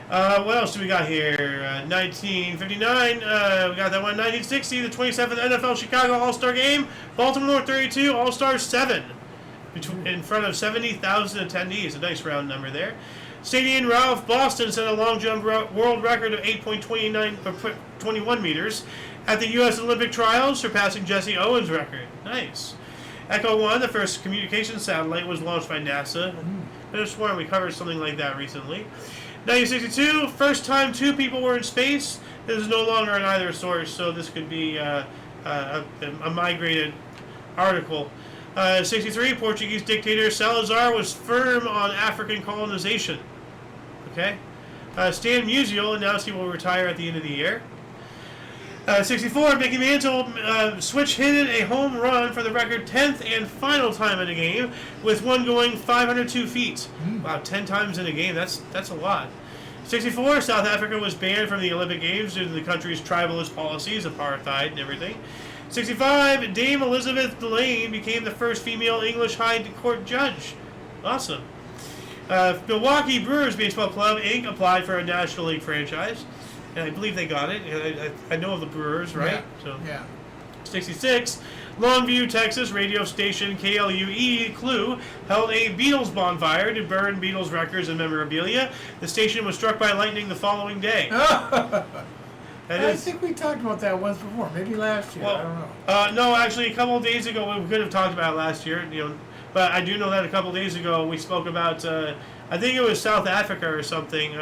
What else do we got here? 1959, we got that one. 1960, the 27th NFL Chicago All-Star Game. Baltimore 32, All-Star 7. in front of 70,000 attendees. A nice round number there. Stadium Ralph Boston set a long jump world record of 8.21 meters at the U.S. Olympic trials, surpassing Jesse Owens' record. Nice. Echo 1, the first communications satellite, was launched by NASA. I just sworn we covered something like that recently. 1962, first time 2 people were in space. This is no longer on either source, so this could be a migrated article. 63, Portuguese dictator Salazar was firm on African colonization. Okay. Stan Musial announced he will retire at the end of the year. 64, Mickey Mantle switch hit a home run for the record 10th and final time in a game, with one going 502 feet. Wow, 10 times in a game, that's a lot. 64, South Africa was banned from the Olympic Games due to the country's tribalist policies, apartheid and everything. 65, Dame Elizabeth Delane became the first female English High Court judge. Awesome. Milwaukee Brewers Baseball Club, Inc. applied for a National League franchise, and I believe they got it. I know of the Brewers, right?
Yeah.
66, Longview, Texas, radio station KLUE Clue held a Beatles bonfire to burn Beatles records and memorabilia. The station was struck by lightning the following day.
I think we talked about that once before, maybe last year.
Well,
I don't know.
No, actually, a couple of days ago we could have talked about it last year, but I do know that a couple of days ago we spoke about. I think it was South Africa or something.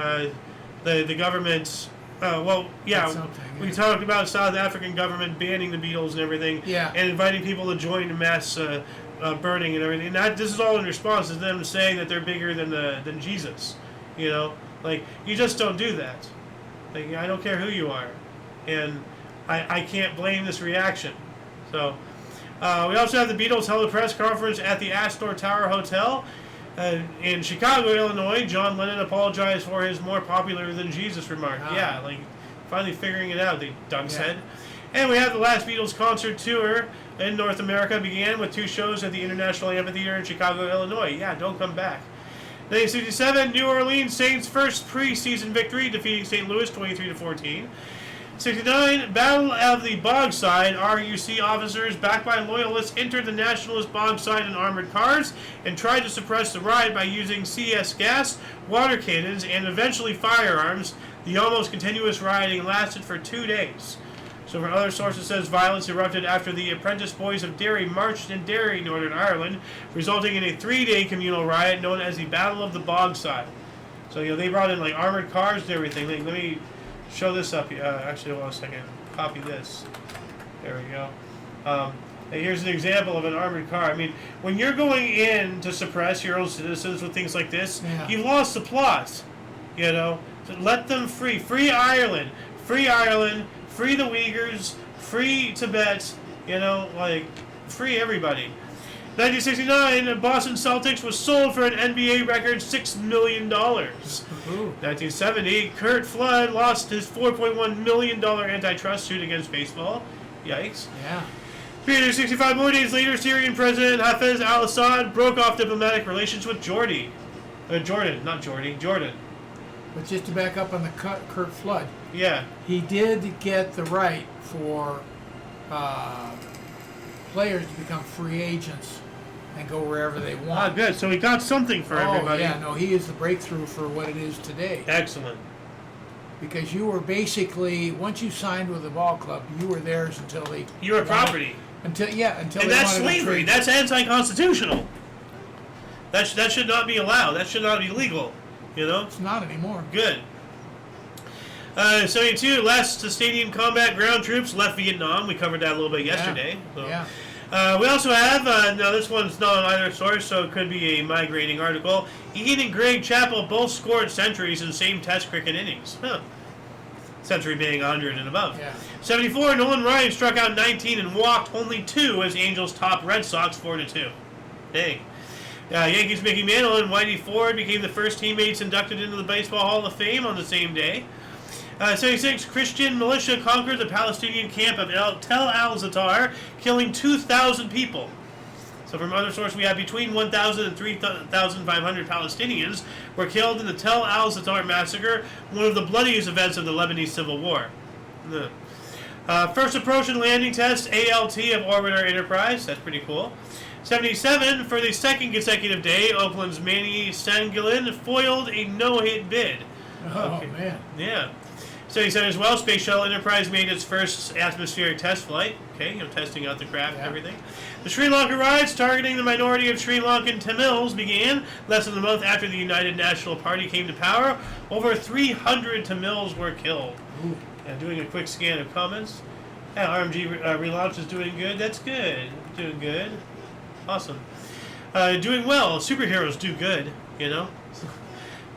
The government's. We talked about South African government banning the Beatles and everything, and inviting people to join the mass burning and everything. And this is all in response to them saying that they're bigger than Jesus. You just don't do that. I don't care who you are, and I can't blame this reaction. So we also have the Beatles held a press conference at the Astor Tower Hotel in Chicago, Illinois. John Lennon apologized for his more popular than Jesus remark. Finally figuring it out, the dunk's head. And we have the last Beatles concert tour in North America began with 2 shows at the International Amphitheater in Chicago, Illinois. Don't come back. 1967, New Orleans Saints' first preseason victory, defeating St. Louis 23-14. 69, Battle of the Bogside. RUC officers, backed by loyalists, entered the nationalist Bogside in armored cars and tried to suppress the riot by using CS gas, water cannons, and eventually firearms. The almost continuous rioting lasted for 2 days. So from other sources, says violence erupted after the Apprentice Boys of Derry marched in Derry, Northern Ireland, resulting in a 3-day communal riot known as the Battle of the Bogside. So they brought in armored cars and everything. Let me show this up. Actually, hold on a second. Copy this. There we go. Here's an example of an armored car. I mean, when you're going in to suppress your own citizens with things like this, you've lost the plot. So let them free. Free Ireland. Free Ireland. Free the Uyghurs, free Tibet, free everybody. 1969, the Boston Celtics was sold for an NBA record $6 million. 1970, Kurt Flood lost his $4.1 million antitrust suit against baseball. Yikes. 365 more days later, Syrian President Hafez al-Assad broke off diplomatic relations with Jordan.
But just to back up on the Kurt Flood, he did get the right for players to become free agents and go wherever they want.
Good. So he got something for everybody.
He is the breakthrough for what it is today.
Excellent.
Because you were basically, once you signed with the ball club, you were theirs until they...
You were property.
Until
and
they
that's slavery. That's anti-constitutional. That should not be allowed. That should not be legal.
It's not anymore.
Good. 72, last stadium combat ground troops left Vietnam. We covered that a little bit yesterday. We also have, now this one's not on either source, so it could be a migrating article. Ian and Greg Chappell both scored centuries in same Test cricket innings. Century being 100 and above. 74, Nolan Ryan struck out 19 and walked only 2 as Angels topped Red Sox 4-2. Dang. Yankees Mickey Mantle and Whitey Ford became the first teammates inducted into the Baseball Hall of Fame on the same day. 76, Christian militia conquered the Palestinian camp of Tel Al-Zatar, killing 2,000 people. So from other sources, we have between 1,000 and 3,500 Palestinians were killed in the Tel Al-Zatar massacre, one of the bloodiest events of the Lebanese Civil War. First approach and landing test, ALT of Orbiter Enterprise. That's pretty cool. 77, for the second consecutive day, Oakland's Manny Sangilin foiled a no-hit bid.
Oh, man.
Yeah. 77 as well, Space Shuttle Enterprise made its first atmospheric test flight. Okay, testing out the craft and everything. The Sri Lanka riots targeting the minority of Sri Lankan Tamils began less than a month after the United National Party came to power. Over 300 Tamils were killed. Doing a quick scan of comments. RMG relaunch is doing good. That's good. Doing good. Awesome. Doing well. Superheroes do good,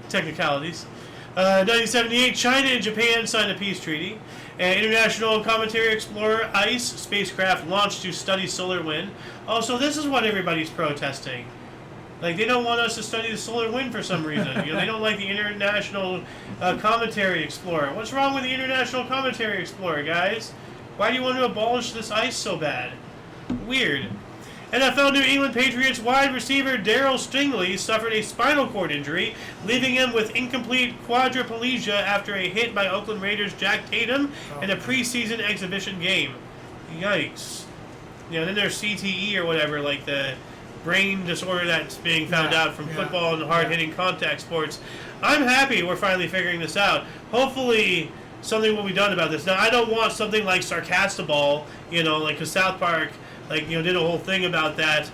Technicalities. 1978, China and Japan signed a peace treaty. International Cometary Explorer ICE spacecraft launched to study solar wind. Also, this is what everybody's protesting. Like, they don't want us to study the solar wind for some reason. They don't like the International Cometary Explorer. What's wrong with the International Cometary Explorer, guys? Why do you want to abolish this ICE so bad? Weird. NFL New England Patriots wide receiver Darryl Stingley suffered a spinal cord injury, leaving him with incomplete quadriplegia after a hit by Oakland Raiders Jack Tatum in a preseason exhibition game. Yikes. Then there's CTE or whatever, like the brain disorder that's being found out from football and hard-hitting contact sports. I'm happy we're finally figuring this out. Hopefully something will be done about this. Now, I don't want something like Sarcastaball, like a South Park, did a whole thing about that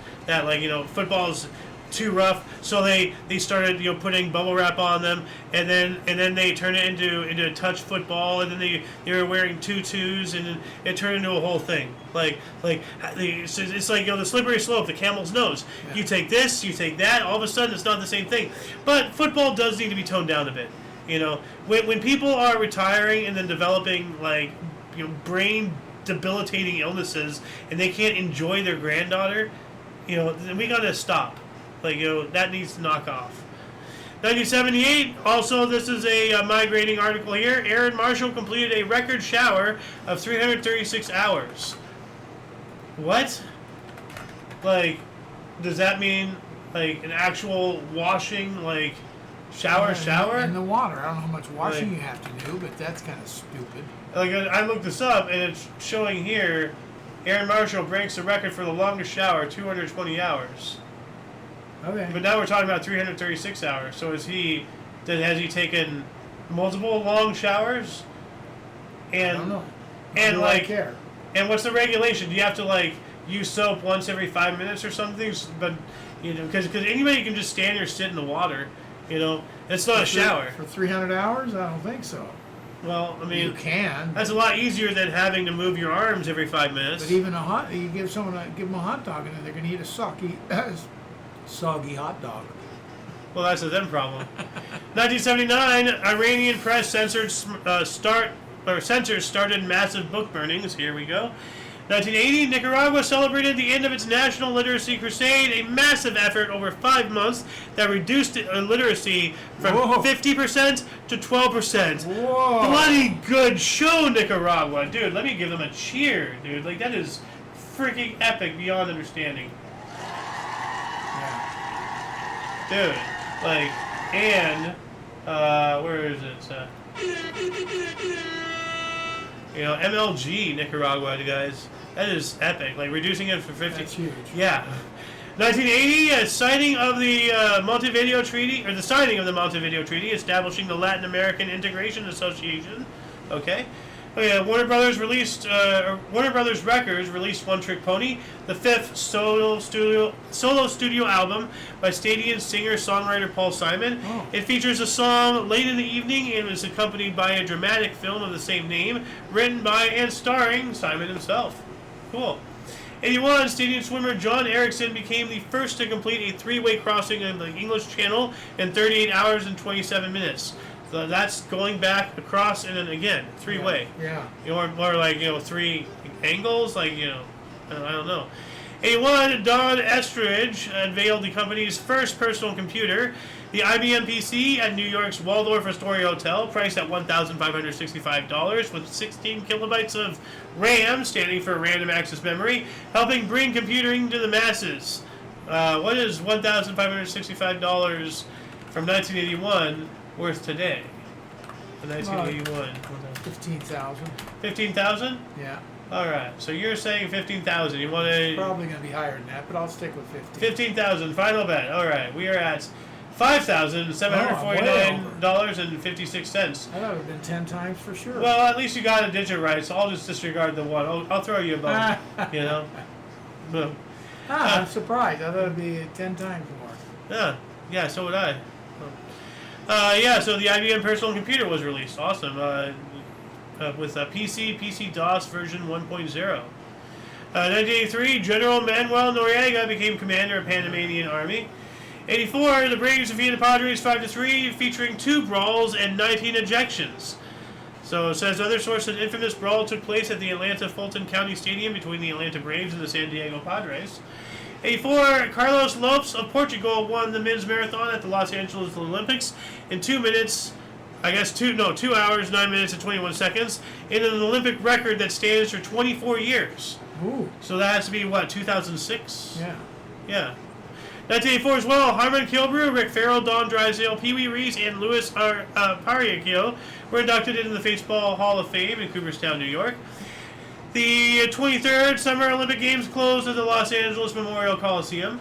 football's too rough, so they started putting bubble wrap on them, and then they turned it into touch football, and then they were wearing tutus, and it turned into a whole thing. It's like the slippery slope, the camel's nose. Yeah. You take this, you take that, all of a sudden it's not the same thing. But football does need to be toned down a bit. When people are retiring and then developing brain debilitating illnesses, and they can't enjoy their granddaughter, then we gotta stop. That needs to knock off. 1978, also this is a migrating article here. Aaron Marshall completed a record shower of 336 hours. What? Does that mean an actual washing, shower?
In the water. I don't know how much washing you have to do, but that's kind of stupid.
I looked this up, and it's showing here, Aaron Marshall breaks the record for the longest shower, 220 hours.
Okay.
But now we're talking about 336 hours. So has he taken multiple long showers? And,
I don't know.
And
I care.
And what's the regulation? Do you have to use soap once every 5 minutes or something? But because anybody can just stand or sit in the water. It's not a shower.
For 300 hours? I don't think so.
Well, I mean,
you can.
That's a lot easier than having to move your arms every 5 minutes.
But even you give them a hot dog, and they're going to eat a soggy hot dog.
Well, that's a them problem. 1979, Iranian press censors started massive book burnings. Here we go. 1980, Nicaragua celebrated the end of its national literacy crusade, a massive effort over 5 months that reduced literacy from 50% to 12%.
Whoa.
Bloody good show, Nicaragua. Dude, let me give them a cheer, dude. That is freaking epic beyond understanding. Dude, and, where is it? MLG Nicaragua, guys. That is epic. Reducing it for 50.
That's huge.
Yeah. 1980, a signing of the Montevideo Treaty, or the signing of the Montevideo Treaty, establishing the Latin American Integration Association. Okay. Warner Brothers Records released One Trick Pony, the 5th solo studio album by Stadium singer-songwriter Paul Simon.
Oh.
It features a song Late in the Evening and is accompanied by a dramatic film of the same name, written by and starring Simon himself. Cool. 81, Stadium swimmer John Erickson became the first to complete a 3-way crossing of the English Channel in 38 hours and 27 minutes. So that's going back across and then again, 3-way.
Yeah.
Or 3 angles, I don't know. 81, Don Estridge unveiled the company's first personal computer, the IBM PC at New York's Waldorf Astoria Hotel, priced at $1,565 with 16 kilobytes of RAM, standing for random access memory, helping bring computing to the masses. What is $1,565 from 1981 worth today? In 1981.
15,000.
15,000?
Yeah.
All right. So you're saying 15,000. You want
It's
to
probably going to be higher than that, but I'll stick with 15.
15,000. Final bet. All right. We are at $5,749.56.
I thought it would have been 10 times for sure.
Well, at least you got a digit right, so I'll just disregard the one. I'll throw you a bone. You know. Boom.
I'm surprised. I thought it'd be 10 times more.
Yeah. So would I. So the IBM personal computer was released. Awesome. With a PC DOS version 1.0. 1983, General Manuel Noriega became commander of Panamanian Army. 84, the Braves defeated the Padres 5-3, featuring 2 brawls and 19 ejections. So it says other sources, an infamous brawl took place at the Atlanta Fulton County Stadium between the Atlanta Braves and the San Diego Padres. 84, Carlos Lopes of Portugal won the men's marathon at the Los Angeles Olympics in 2 minutes. 2 hours, 9 minutes, and 21 seconds, in an Olympic record that stands for 24 years.
Ooh.
So that has to be, 2006?
Yeah.
Yeah. 1984 as well, Harmon Killebrew, Rick Farrell, Don Drysdale, Pee Wee Reese, and Louis Pariacchio were inducted into the Baseball Hall of Fame in Cooperstown, New York. The 23rd Summer Olympic Games closed at the Los Angeles Memorial Coliseum.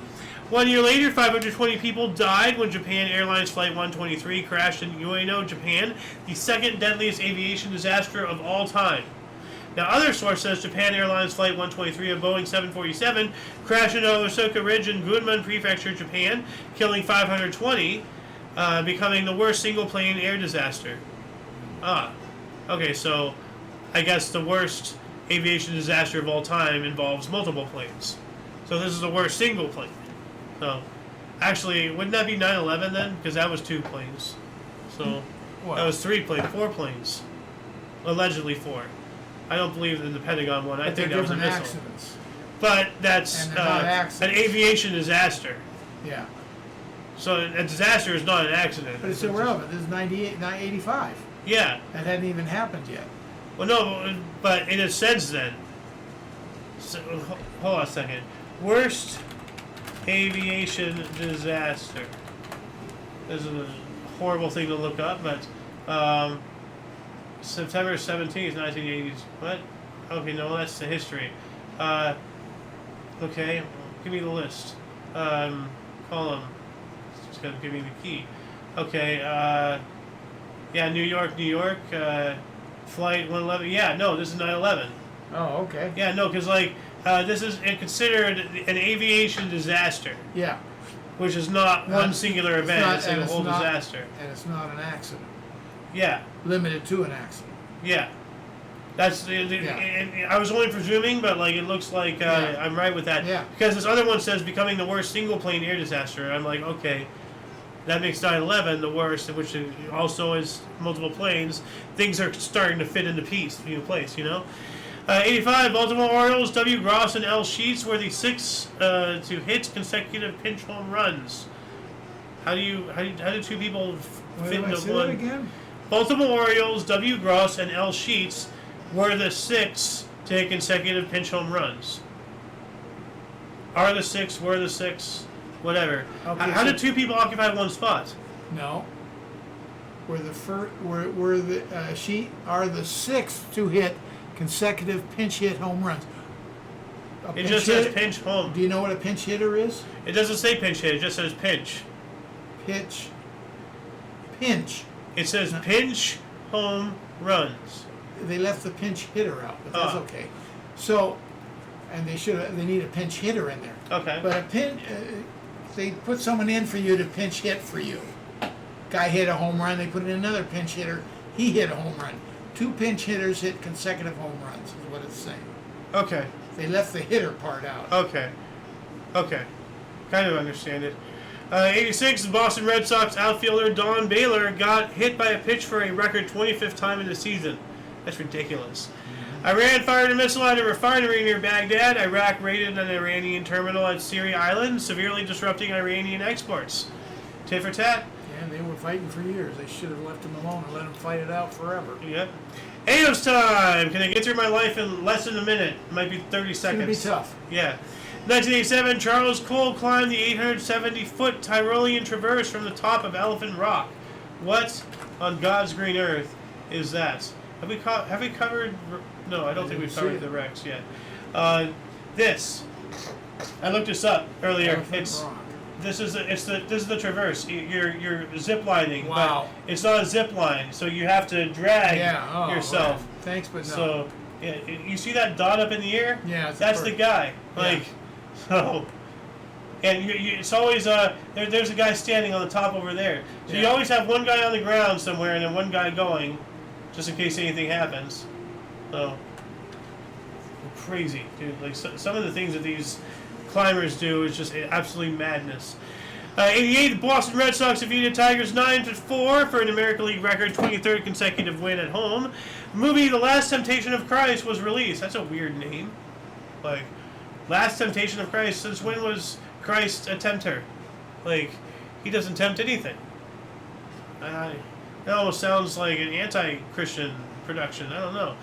1 year later, 520 people died when Japan Airlines Flight 123 crashed in Ueno, Japan, the second deadliest aviation disaster of all time. Now, other source says Japan Airlines Flight 123 of Boeing 747 crashed into Osaka Ridge in Gunma Prefecture, Japan, killing 520, becoming the worst single-plane air disaster. Okay, so I guess the worst aviation disaster of all time involves multiple planes. So this is the worst single plane. So, actually, wouldn't that be 9/11 then? Because that was 2 planes. So, that was 4 planes. Allegedly 4. I don't believe in the Pentagon one. I think that was a missile.
Accidents.
But that's
And they're not
an
accidents.
aviation disaster.
Yeah.
So, a disaster is not an accident.
But it's irrelevant. This is 85.
Yeah.
That hadn't even happened yet.
Well, no, but in a sense then. So, hold on a second. Worst aviation disaster. This is a horrible thing to look up, but September 17th, 1980s. What? Okay, no, that's the history. Okay, give me the list. Column. Just gotta give me the key. Okay, New York, Flight 111. Yeah, no, this is 9/11.
Oh, okay.
Yeah, no, because, this is considered an aviation disaster.
Yeah.
Which is not one singular event, it's a whole disaster.
And it's not an accident.
Yeah.
Limited to an accident.
Yeah. That's I was only presuming, but it looks like I'm right with that.
Yeah.
Because this other one says becoming the worst single plane air disaster. I'm like, okay, that makes 9/11 the worst, which also is multiple planes. Things are starting to fit into place, you know. 85, Baltimore Orioles, W. Gross and L. Sheets were the 6 to hit consecutive pinch home runs. How do 2 people fit into
Say
one?
that again?
Baltimore Orioles, W. Gross and L. Sheets were the 6 to hit consecutive pinch home runs. Are the 6, were the 6, whatever.
Okay,
How did 2 people occupy one spot?
No. Were the sheet are the 6 to hit consecutive pinch hit home runs.
It just says pinch home.
Do you know what a pinch hitter is?
It doesn't say pinch hit, it just says pinch.
Pinch.
It says pinch home runs.
They left the pinch hitter out, but that's okay. So, and they need a pinch hitter in there.
Okay.
But they put someone in for you to pinch hit for you. Guy hit a home run, they put in another pinch hitter, he hit a home run. 2 pinch hitters hit consecutive home runs, is what it's saying.
Okay.
They left the hitter part out.
Okay. Kind of understand it. 86, the Boston Red Sox outfielder Don Baylor got hit by a pitch for a record 25th time in the season. That's ridiculous. Iran fired a missile at a refinery near Baghdad. Iraq raided an Iranian terminal at Syria Island, severely disrupting Iranian exports. Tit for tat.
Yeah, they were fighting for years. They should have left them alone and let them fight it out forever.
Yep. Aos time! Can I get through my life in less than a minute? It might be 30 seconds.
It's going to be tough.
Yeah. 1987, Charles Cole climbed the 870-foot Tyrolean Traverse from the top of Elephant Rock. What on God's green earth is that? Have we covered? No, I don't think we've covered the Rex yet. This. I looked this up earlier. This is the Traverse. You're zip lining,
wow.
but it's not a zip line, so you have to drag yourself.
Right. Thanks, but no.
So yeah, you see that dot up in the air?
Yeah,
that's the guy. Like, so, and it's always there's a guy standing on the top over there. So you always have one guy on the ground somewhere and then one guy going, just in case anything happens. So crazy, dude. Like some of the things that these climbers do is just absolutely madness. 88, the Boston Red Sox defeated Tigers 9-4 for an American League record 23rd consecutive win at home. The movie The Last Temptation of Christ was released. That's a weird name. Like, Last Temptation of Christ. Since when was Christ a tempter? Like, he doesn't tempt anything. It almost sounds like an anti-Christian production. I don't know.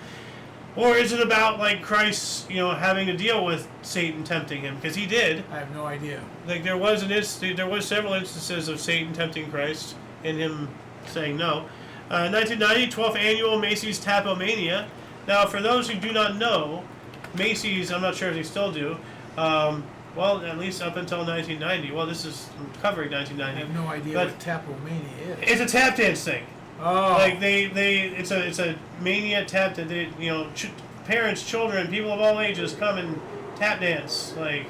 Or is it about, like, Christ, having to deal with Satan tempting him? Because he did.
I have no idea.
Like, there was several instances of Satan tempting Christ and him saying no. 1990, 12th annual Macy's Tapomania. Now, for those who do not know, Macy's, I'm not sure if they still do, well, at least up until 1990. Well, this is covering 1990.
I have no idea what Tapomania is.
It's a tap dance thing.
Oh.
Like it's a mania tap that parents, children, people of all ages come and tap dance. Like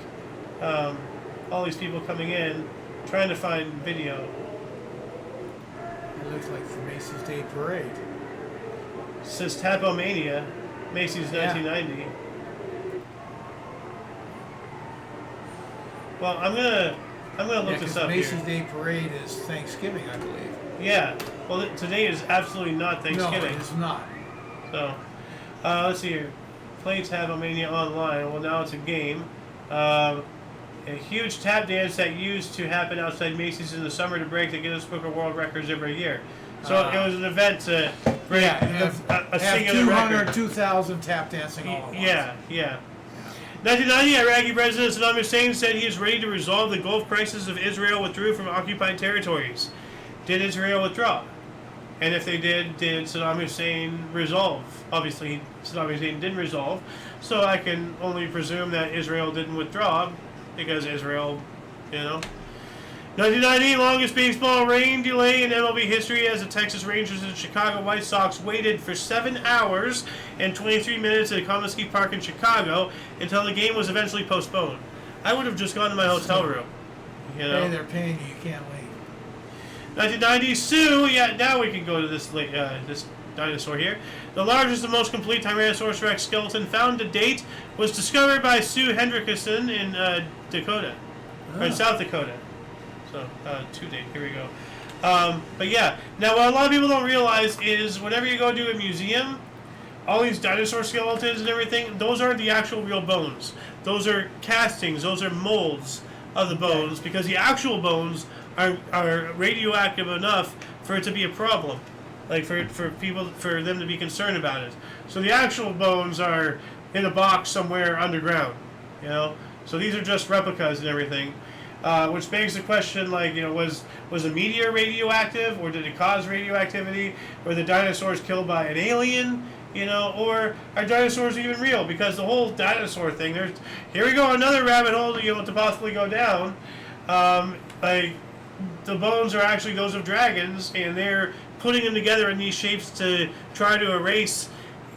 all these people coming in, trying to find video.
It looks like the Macy's Day Parade.
It says Tapomania, Macy's 1990. Well, I'm gonna look this up
Macy's
here.
Day Parade is Thanksgiving, I believe.
Yeah. Well, today is absolutely not Thanksgiving.
No, it is not.
So, let's see here. Play Tapomania online. Well, now it's a game. A huge tap dance that used to happen outside Macy's in the summer to break the Guinness Book of World Records every year. So it was an event to break a singular
200,
record.
2,000 tap dancing all at once.
Yeah. 1990, Iraqi President Saddam Hussein said he is ready to resolve the Gulf crisis if Israel withdrew from occupied territories. Did Israel withdraw? And if they did Saddam Hussein resolve? Obviously, Saddam Hussein didn't resolve, so I can only presume that Israel didn't withdraw, because Israel, 1990, longest baseball rain delay in MLB history as the Texas Rangers and Chicago White Sox waited for 7 hours and 23 minutes at Comiskey Park in Chicago until the game was eventually postponed. I would have just gone to my hotel room.
Hey, they're paying you. You can't leave.
1990, Sue. Yeah, now we can go to this dinosaur here. The largest and most complete Tyrannosaurus Rex skeleton found to date was discovered by Sue Hendrickson in Dakota, or in South Dakota. So, to date. Here we go. But yeah, now what a lot of people don't realize is whenever you go to a museum, all these dinosaur skeletons and everything, those aren't the actual real bones. Those are castings. Those are molds of the bones, because the actual bones are radioactive enough for it to be a problem, like for them to be concerned about it. So the actual bones are in a box somewhere underground, So these are just replicas and everything, which begs the question, like, was a meteor radioactive, or did it cause radioactivity? Were the dinosaurs killed by an alien? Or are dinosaurs even real? Because the whole dinosaur thing, here we go, another rabbit hole, to possibly go down. Like, the bones are actually those of dragons, and they're putting them together in these shapes to try to erase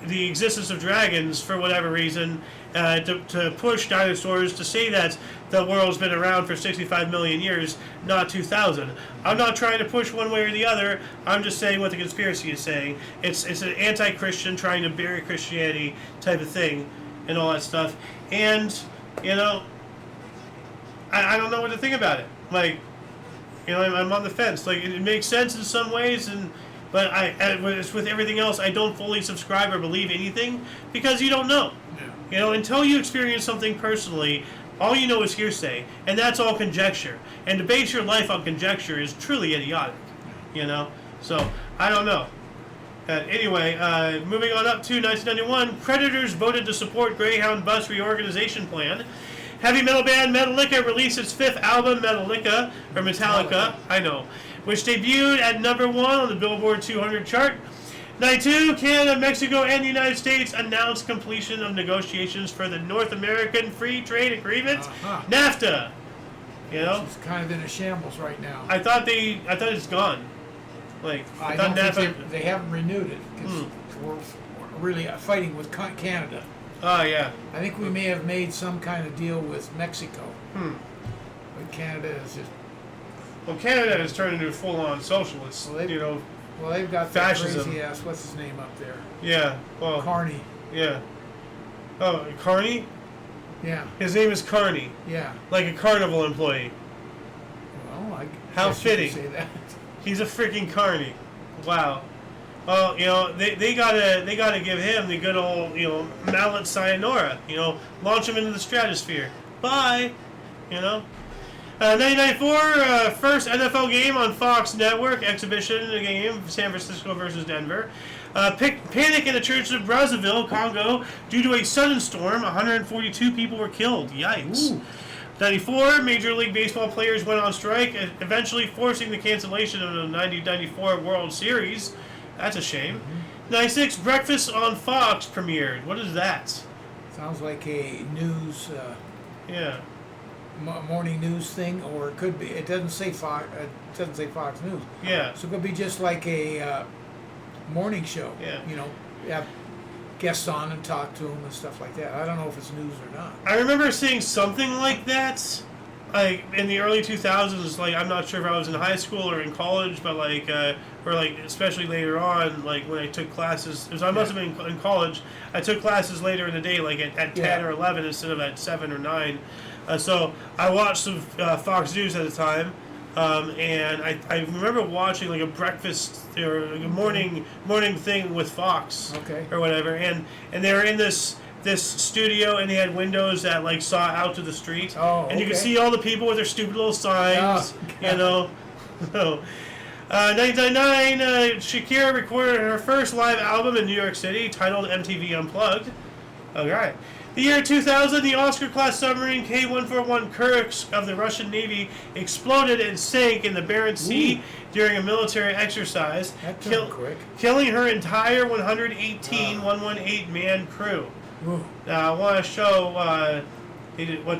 the existence of dragons for whatever reason, to push dinosaurs, to say that the world's been around for 65 million years, not 2,000. I'm not trying to push one way or the other. I'm just saying what the conspiracy is saying. It's an anti-Christian trying to bury Christianity type of thing and all that stuff. And, I don't know what to think about it. Like, I'm on the fence. Like, it makes sense in some ways, but as with everything else, I don't fully subscribe or believe anything, because you don't know. Yeah. Until you experience something personally, all you know is hearsay, and that's all conjecture. And to base your life on conjecture is truly idiotic. So I don't know. Anyway, moving on up to 1991, creditors voted to support Greyhound bus reorganization plan. Heavy metal band Metallica released its 5th album, Metallica, I know, which debuted at #1 on the Billboard 200 chart. 92, Canada, Mexico, and the United States announced completion of negotiations for the North American Free Trade Agreement, NAFTA. You know,
it's kind of in a shambles right now.
I thought it's gone. Like
I don't think they haven't renewed it because we're really fighting with Canada.
Oh yeah.
I think we may have made some kind of deal with Mexico. But Canada is just.
Well, Canada has turned into full-on socialists.
Well, they've got
fascism.
that crazy ass. What's his name up there?
Yeah. Well.
Carney.
Yeah. Oh, Carney?
Yeah.
His name is Carney.
Yeah.
Like a carnival employee.
Well,
how
guess you could
fitting.
say that.
He's a freaking Carney. Wow. Well, you know, they gotta give him the good old, you know, mallet sayonara. You know, launch him into the stratosphere. Bye. You know. 1994, first NFL game on Fox Network, exhibition game, San Francisco versus Denver. Panic in the church of Brazzaville, Congo, due to a sudden storm. 142 people were killed. Yikes. Ooh. 94, Major League Baseball players went on strike, eventually forcing the cancellation of the 1994 World Series. That's a shame. 96, Breakfast on Fox premiered. What is that?
Sounds like a news...
yeah.
Morning news thing, or it could be. It doesn't say Fox. It doesn't say Fox News.
Yeah.
So it could be just like a morning show.
Yeah.
You know, have guests on and talk to them and stuff like that. I don't know if it's news or not.
I remember seeing something like that, like in the early 2000s. Like I'm not sure if I was in high school or in college, but like, or like especially later on, like when I took classes. Because I must have been in college. I took classes later in the day, like at 10 or 11 instead of at 7 or 9. So I watched some Fox News at the time, and I remember watching like a breakfast or like a morning thing with Fox, or whatever, and they were in this studio and they had windows that like saw out to the street, and you could see all the people with their stupid little signs, you know. So, 1999, Shakira recorded her first live album in New York City, titled MTV Unplugged. All right. The year 2000, the Oscar-class submarine K-141 Kursk of the Russian Navy exploded and sank in the Barents Sea during a military exercise, killing her entire 118-118-man crew. Now, I want to show what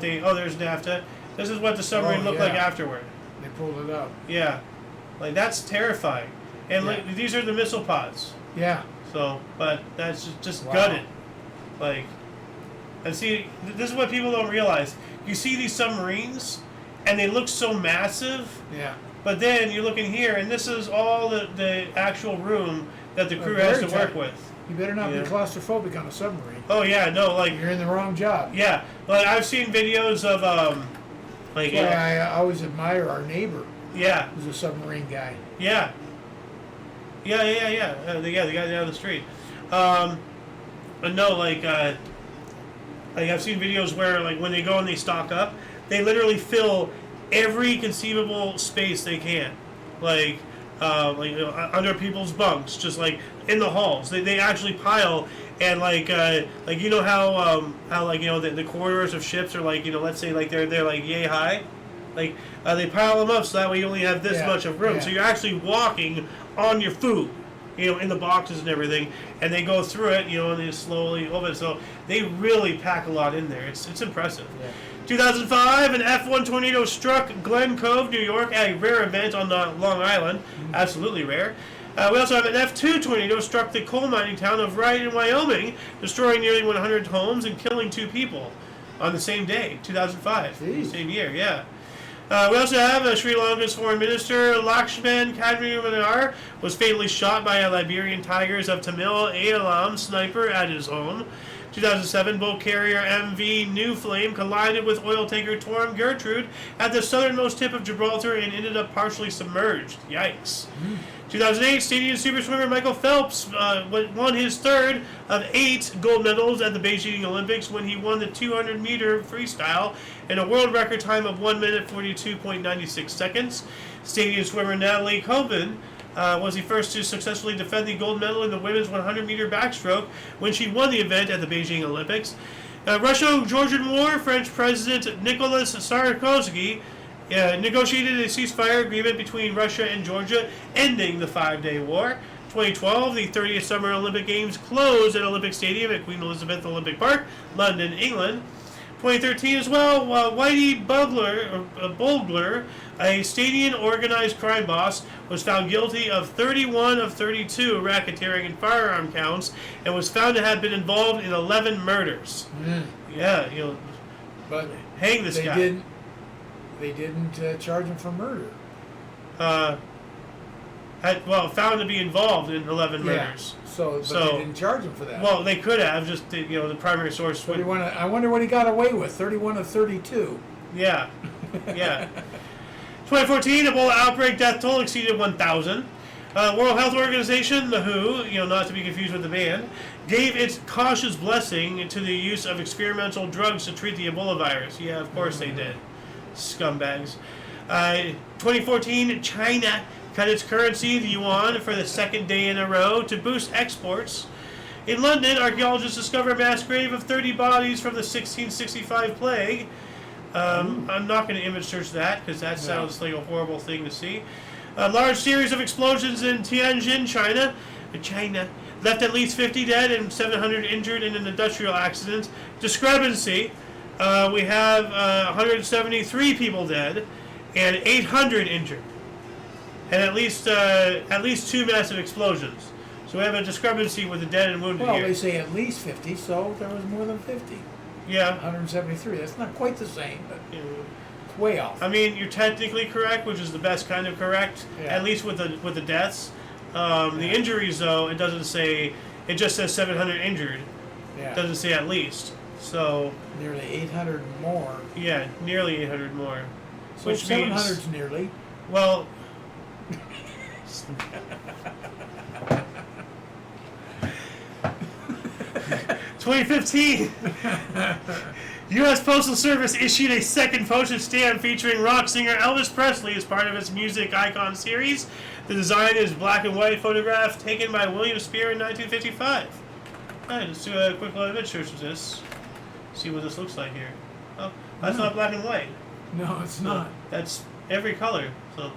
they... Oh, there's NAFTA. This is what the submarine looked like afterward.
They pulled it up.
Yeah. Like, that's terrifying. And like, these are the missile pods.
Yeah.
So, but that's just gutted. Like... And see, this is what people don't realize. You see these submarines, and they look so massive.
Yeah.
But then you look in here, and this is all the actual room that the crew has to work with.
You better not be claustrophobic on a submarine.
Oh yeah, no, like
you're in the wrong job.
Yeah, like I've seen videos of like.
That's why I always admire our neighbor.
Yeah.
Who's a submarine guy.
Yeah. Yeah. The guy down the street. But no, like I've seen videos where, like, when they go and they stock up, they literally fill every conceivable space they can, like under people's bunks, just like in the halls. They actually pile, and like you know how like, you know, the corridors of ships are like, you know, let's say like they're like yay high, like they pile them up so that way you only have this much of room. So you're actually walking on your food, you know, in the boxes and everything, and they go through it, you know, and they slowly open. So they really pack a lot in there. It's impressive. Yeah. 2005, an F1 tornado struck Glen Cove, New York, at a rare event on Long Island. Absolutely rare. We also have an F2 tornado struck the coal mining town of Wright in Wyoming, destroying nearly 100 homes and killing 2 people on the same day, 2005.
Jeez.
Same year, yeah. We also have Sri Lanka's foreign minister, Lakshman Kadrimanar, was fatally shot by a Liberian Tigers of Tamil Alam sniper at his home. 2007, boat carrier MV New Flame collided with oil tanker Torm Gertrude at the southernmost tip of Gibraltar and ended up partially submerged. Yikes. 2008, Canadian super swimmer Michael Phelps won his third of 8 gold medals at the Beijing Olympics when he won the 200-meter freestyle in a world record time of 1 minute 42.96 seconds. Canadian swimmer Natalie Colvin was the first to successfully defend the gold medal in the women's 100-meter backstroke when she won the event at the Beijing Olympics. Russo-Georgian War, French President Nicolas Sarkozy negotiated a ceasefire agreement between Russia and Georgia, ending the 5-day war. 2012, the 30th Summer Olympic Games closed at Olympic Stadium at Queen Elizabeth Olympic Park, London, England. 2013 as well, Whitey Bulgler, a stadium organized crime boss, was found guilty of 31 of 32 racketeering and firearm counts and was found to have been involved in 11 murders. Yeah,
but
hang this guy.
They didn't charge him for murder.
Found to be involved in 11 murders.
So they didn't charge him for that.
Well, they could have, just, the primary source.
I wonder what he got away with, 31 of 32.
Yeah, yeah. 2014, Ebola outbreak death toll exceeded 1,000. World Health Organization, the WHO, not to be confused with the band, gave its cautious blessing to the use of experimental drugs to treat the Ebola virus. Yeah, of course they did. Scumbags. 2014, China cut its currency, the yuan, for the second day in a row to boost exports. In London, archaeologists discover a mass grave of 30 bodies from the 1665 plague. I'm not going to image search that because that sounds like a horrible thing to see. A large series of explosions in Tianjin, China, left at least 50 dead and 700 injured in an industrial accident. Discrepancy. We have 173 people dead and 800 injured, and at least 2 massive explosions. So we have a discrepancy with the dead and wounded here.
Well, they say at least 50, so there was more than 50.
Yeah.
173. That's not quite the same, but it's way off.
I mean, you're technically correct, which is the best kind of correct, at least with the deaths. The injuries, though, it doesn't say. It just says 700 injured.
Yeah.
It doesn't say at least. So
nearly 800 more.
Yeah, nearly 800 more.
So
Which
700's nearly.
Well. 2015, U.S. Postal Service issued a second postage stamp featuring rock singer Elvis Presley as part of its Music Icon series. The design is black and white photograph taken by William Spear in 1955. All right, let's do a quick little image search of this. See what this looks like here. Oh, that's not black and white.
No, it's not.
That's every color. So,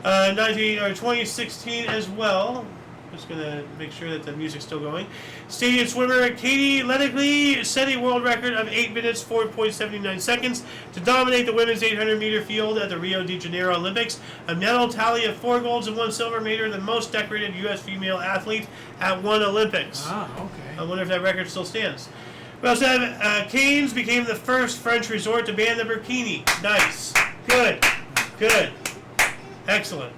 2016 as well. Just gonna make sure that the music's still going. Stadium swimmer Katie Ledecky set a world record of 8 minutes 4.79 seconds to dominate the women's 800-meter field at the Rio de Janeiro Olympics. A medal tally of 4 golds and 1 silver made her the most decorated U.S. female athlete at one Olympics.
Ah, okay.
I wonder if that record still stands. We also have Cannes became the first French resort to ban the burkini. Nice. Good. Good. Excellent.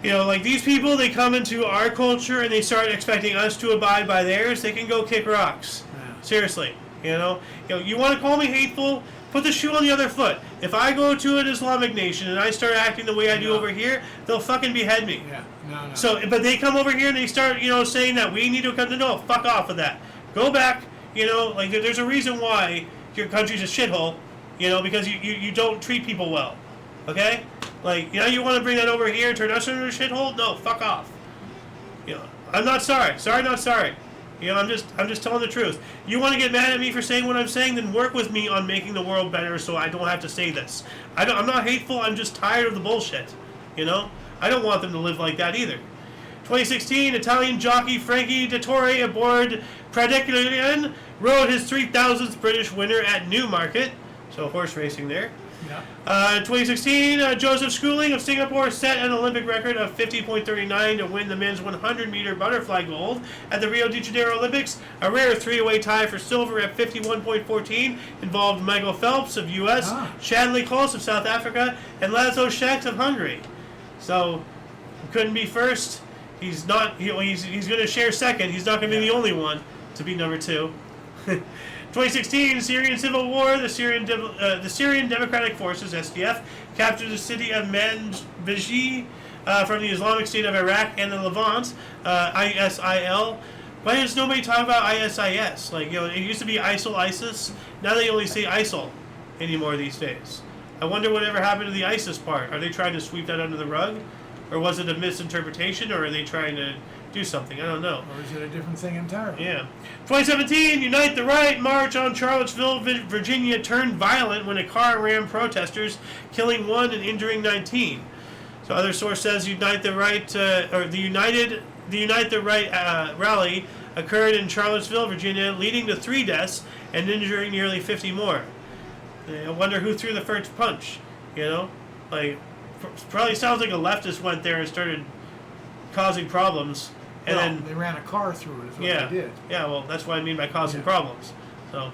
Like these people, they come into our culture and they start expecting us to abide by theirs. They can go kick rocks.
Yeah.
Seriously. You want to call me hateful? Put the shoe on the other foot. If I go to an Islamic nation and I start acting the way I do over here, they'll fucking behead me.
Yeah. No.
So, but they come over here and they start, saying that we need to come to no. Fuck off with that. Go back. There's a reason why your country's a shithole. Because you don't treat people well. Okay? You want to bring that over here and turn us into a shithole? No, fuck off. I'm not sorry. Sorry, not sorry. I'm just telling the truth. You want to get mad at me for saying what I'm saying? Then work with me on making the world better so I don't have to say this. I'm not hateful. I'm just tired of the bullshit. I don't want them to live like that either. 2016, Italian jockey Frankie Dettori aboard Pradicarian rode his 3,000th British winner at Newmarket. So horse racing there.
Yeah.
2016, Joseph Schooling of Singapore set an Olympic record of 50.39 to win the men's 100-meter butterfly gold at the Rio de Janeiro Olympics. A rare 3-way tie for silver at 51.14 involved Michael Phelps of U.S., Shadley Close of South Africa, and Laszlo Sheks of Hungary. So, couldn't be first. He's not. He's going to share second. He's not going to be the only one to be number 2. 2016, Syrian civil war. The Syrian Democratic Forces (SDF) captured the city of Manbij from the Islamic State of Iraq and the Levant. ISIL. Why does nobody talk about ISIS? It used to be ISIL, ISIS. Now they only say ISIL anymore these days. I wonder whatever happened to the ISIS part. Are they trying to sweep that under the rug, or was it a misinterpretation, or are they trying to do something? I don't know.
Or is it a different thing entirely?
Yeah. 2017, Unite the Right march on Charlottesville, Virginia turned violent when a car rammed protesters, killing 1 and injuring 19. So other source says Unite the Right the Unite the Right rally occurred in Charlottesville, Virginia, leading to 3 deaths and injuring nearly 50 more. I wonder who threw the first punch. Like, probably sounds like a leftist went there and started causing problems. And then
they ran a car through it, is what they did.
Yeah, well, that's what I mean by causing problems. So,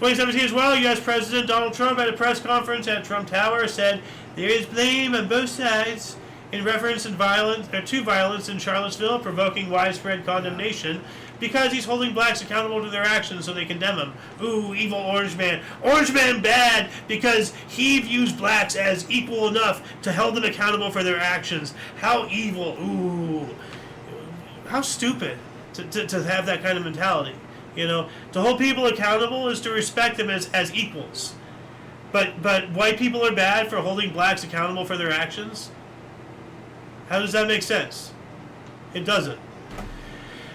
2017 as well, U.S. President Donald Trump at a press conference at Trump Tower said there is blame on both sides in reference to violence in Charlottesville, provoking widespread condemnation because he's holding blacks accountable to their actions, so they condemn him. Ooh, evil orange man. Orange man bad because he views blacks as equal enough to hold them accountable for their actions. How evil. Ooh. How stupid to have that kind of mentality. To hold people accountable is to respect them as equals. But white people are bad for holding blacks accountable for their actions? How does that make sense? It doesn't.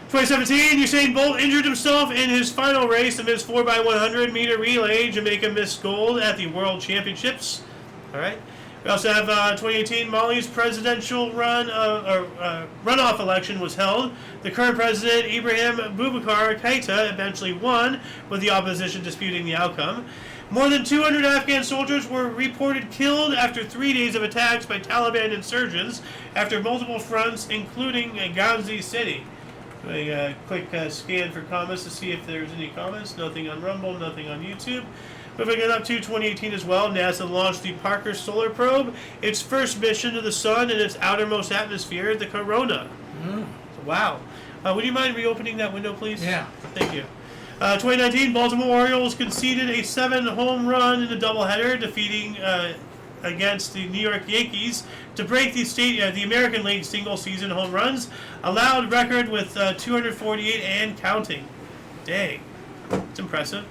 2017, Usain Bolt injured himself in his final race amidst 4x100 meter relay. Jamaica missed gold at the World Championships. All right. We also have 2018, Mali's presidential runoff election was held. The current president, Ibrahim Boubacar Keita, eventually won, with the opposition disputing the outcome. More than 200 Afghan soldiers were reported killed after 3 days of attacks by Taliban insurgents after multiple fronts, including Ghazni City. A quick scan for comments to see if there's any comments. Nothing on Rumble, nothing on YouTube. Moving up to 2018 as well, NASA launched the Parker Solar Probe, its first mission to the sun and its outermost atmosphere, the corona. Wow. Would you mind reopening that window, please?
Yeah.
Thank you. 2019, Baltimore Orioles conceded a 7-home run in a doubleheader, defeating against the New York Yankees to break the American League single-season home runs allowed record with 248 and counting. Dang, it's impressive.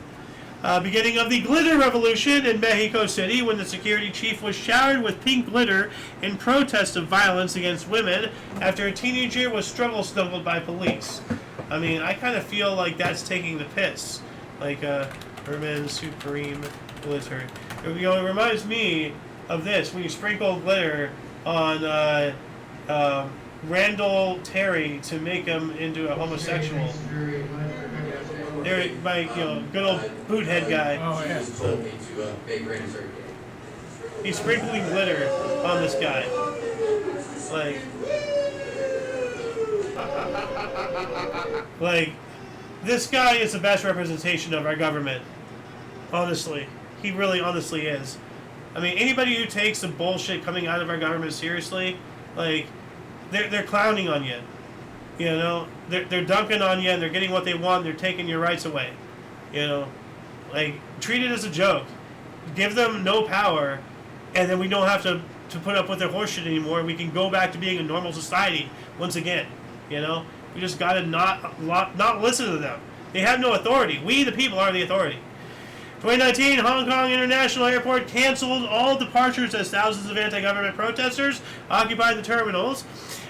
Beginning of the glitter revolution in Mexico City, when the security chief was showered with pink glitter in protest of violence against women after a teenager was struggle-snuggled by police. I mean, I kind of feel like that's taking the piss. Like Herman Supreme glitter. It reminds me of this, when you sprinkle glitter on Randall Terry to make him into a homosexual. There, my good old boothead guy.
Oh yeah.
He's sprinkling glitter on this guy. Like this guy is the best representation of our government. Honestly, he really honestly is. I mean, anybody who takes the bullshit coming out of our government seriously, like, they're clowning on you. They're dunking on you and they're getting what they want. They're taking your rights away. Like, treat it as a joke. Give them no power, and then we don't have to put up with their horseshit anymore. We can go back to being a normal society once again. We just gotta not listen to them. They have no authority. We, the people, are the authority. 2019, Hong Kong International Airport canceled all departures as thousands of anti-government protesters occupied the terminals.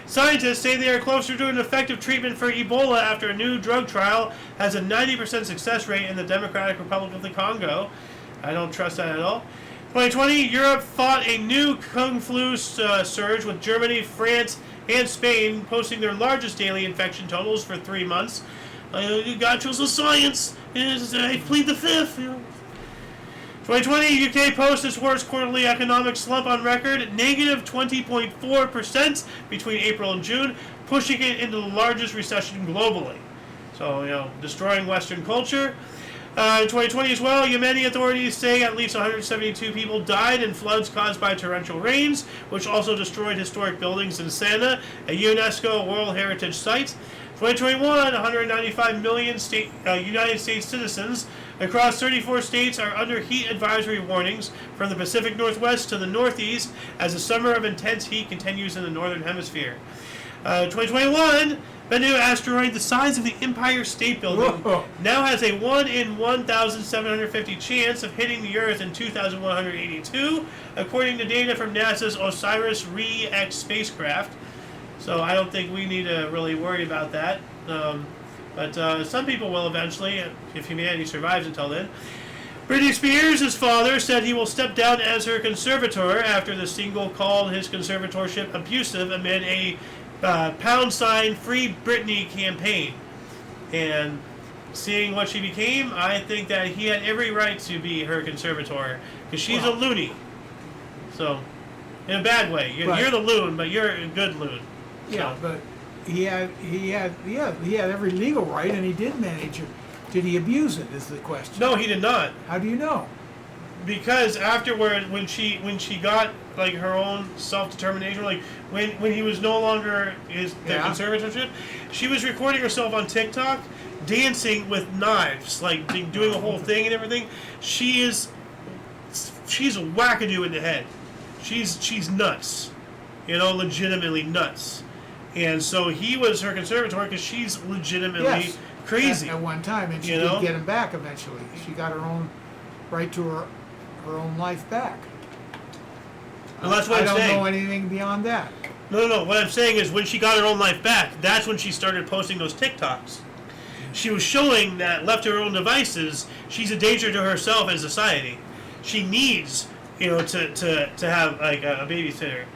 Scientists say they are closer to an effective treatment for Ebola after a new drug trial has a 90% success rate in the Democratic Republic of the Congo. I don't trust that at all. 2020, Europe fought a new Kung flu surge, with Germany, France, and Spain posting their largest daily infection totals for 3 months. You got to science. I plead the fifth. 2020, UK posts its worst quarterly economic slump on record, negative 20.4% between April and June, pushing it into the largest recession globally. So, destroying Western culture. In 2020 as well, Yemeni authorities say at least 172 people died in floods caused by torrential rains, which also destroyed historic buildings in Sana'a, a UNESCO World Heritage Site. 2021, 195 million United States citizens across 34 states are under heat advisory warnings from the Pacific Northwest to the Northeast as the summer of intense heat continues in the Northern Hemisphere. 2021, the new asteroid the size of the Empire State Building now has a 1 in 1,750 chance of hitting the Earth in 2182, according to data from NASA's OSIRIS-REx spacecraft. So I don't think we need to really worry about that. But some people will eventually, if humanity survives until then. Britney Spears' father said he will step down as her conservator after the single called his conservatorship abusive amid a # Free Britney campaign. And seeing what she became, I think that he had every right to be her conservator because she's a loony. So, in a bad way, you're the loon, but you're a good loon.
Yeah, but he had every legal right, and he did manage her. Did he abuse it? Is the question.
No, he did not.
How do you know?
Because afterward, when she got like her own self-determination, like when he was no longer the conservatorship, she was recording herself on TikTok dancing with knives, like doing a whole thing and everything. She's a wackadoo in the head. She's nuts, legitimately nuts. And so he was her conservator because she's legitimately crazy
at one time, and she did get him back eventually. She got her own right to her own life back.
Well, that's what
I
I'm saying.
don't know anything beyond that.
No. What I'm saying is when she got her own life back, that's when she started posting those TikToks. She was showing that left to her own devices, she's a danger to herself and society. She needs, to have like a babysitter.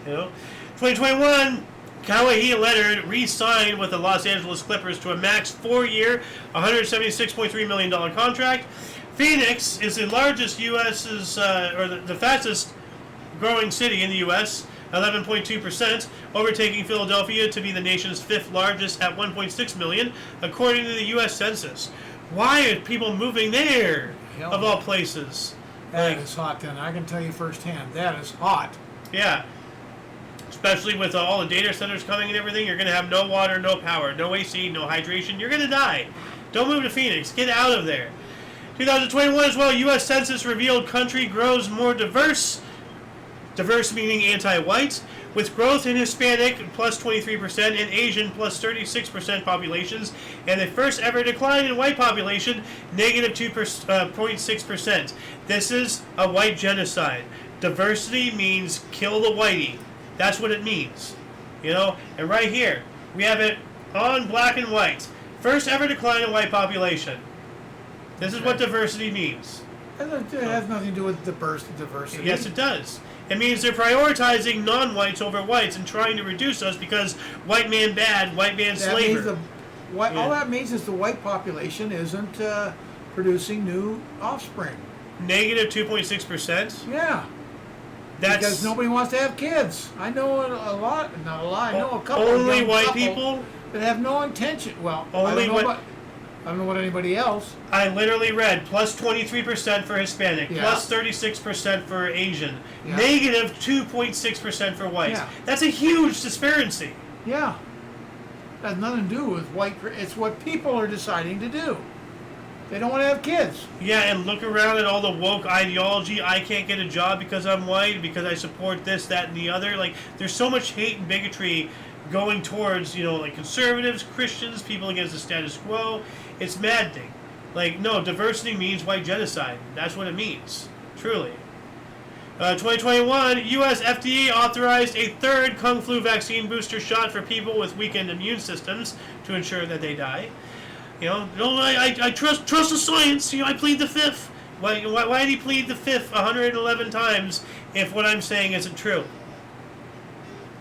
2021, Kawhi Leonard re-signed with the Los Angeles Clippers to a max 4-year, $176.3 million contract. Phoenix is the largest U.S.'s, or the fastest growing city in the U.S., 11.2%, overtaking Philadelphia to be the nation's 5th largest at 1.6 million, according to the U.S. Census. Why are people moving there, of all places?
That is hot, then. I can tell you firsthand, that is hot.
Yeah. Especially with all the data centers coming and everything, you're going to have no water, no power, no AC, no hydration. You're going to die. Don't move to Phoenix. Get out of there. 2021 as well, U.S. Census revealed country grows more diverse. Diverse meaning anti-white, with growth in Hispanic plus 23% and Asian plus 36% populations, and the first ever decline in white population, negative 2.6%. This is a white genocide. Diversity means kill the whitey. That's what it means. And right here, we have it on black and white. First ever decline in white population. This is what diversity means.
It has nothing to do with diversity.
Yes, it does. It means they're prioritizing non-whites over whites and trying to reduce us because white man bad, white man slaver.
All that means is the white population isn't producing new offspring.
Negative 2.6%?
Yeah. Because nobody wants to have kids. I know a lot, not a lot, I know a couple.
Only white people?
That have no intention. Well, I don't know what anybody else.
I literally read plus 23% for Hispanic, plus 36% for Asian, negative 2.6% for whites.
Yeah.
That's a huge disparity.
Yeah. That has nothing to do with white. It's what people are deciding to do. They don't want to have kids.
Yeah, and look around at all the woke ideology. I can't get a job because I'm white, because I support this, that, and the other. Like, there's so much hate and bigotry going towards, like conservatives, Christians, people against the status quo. It's maddening. Like, no, diversity means white genocide. That's what it means. Truly. 2021, U.S. FDA authorized a 3rd Kung Flu vaccine booster shot for people with weakened immune systems to ensure that they die. I trust the science. I plead the 5th. Why did he plead the 5th 111 times if what I'm saying isn't true?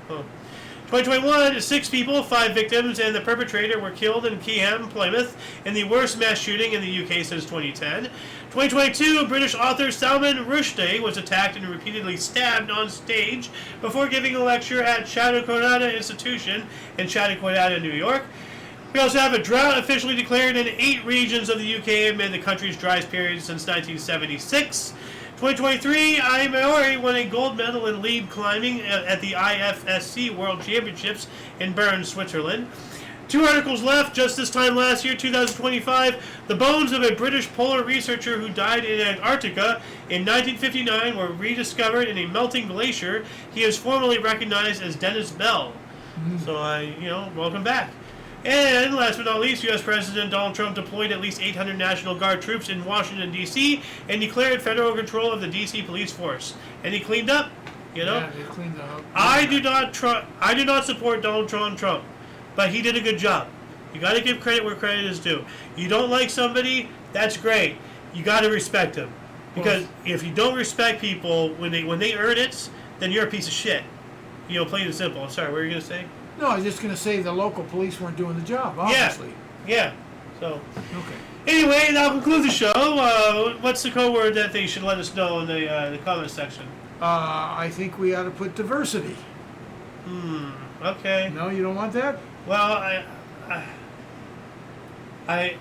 2021, 6 people, 5 victims, and the perpetrator were killed in Keyham, Plymouth, in the worst mass shooting in the UK since 2010. 2022, British author Salman Rushdie was attacked and repeatedly stabbed on stage before giving a lecture at Chautauqua Institution in Chautauqua, New York. We also have a drought officially declared in 8 regions of the UK amid the country's driest period since 1976. 2023, IOYO won a gold medal in lead climbing at the IFSC World Championships in Bern, Switzerland. 2 articles left. Just this time last year, 2025, the bones of a British polar researcher who died in Antarctica in 1959 were rediscovered in a melting glacier. He is formally recognized as Dennis Bell. So, welcome back. And last but not least, U.S. President Donald Trump deployed at least 800 National Guard troops in Washington, D.C., and declared federal control of the D.C. police force. And he cleaned up,
Yeah, they cleaned up.
I do not support Donald Trump, but he did a good job. You got to give credit where credit is due. You don't like somebody, that's great. you got to respect them. Because if you don't respect people when they earn it, then you're a piece of shit. You know, plain and simple. Sorry, what were you going to say?
No, I was just going to say the local police weren't doing the job, obviously.
Yeah. So.
Okay.
Anyway, that'll conclude the show. What's the code word that they should let us know in the comment section?
I think we ought to put diversity.
Okay.
No, you don't want that?
Well, I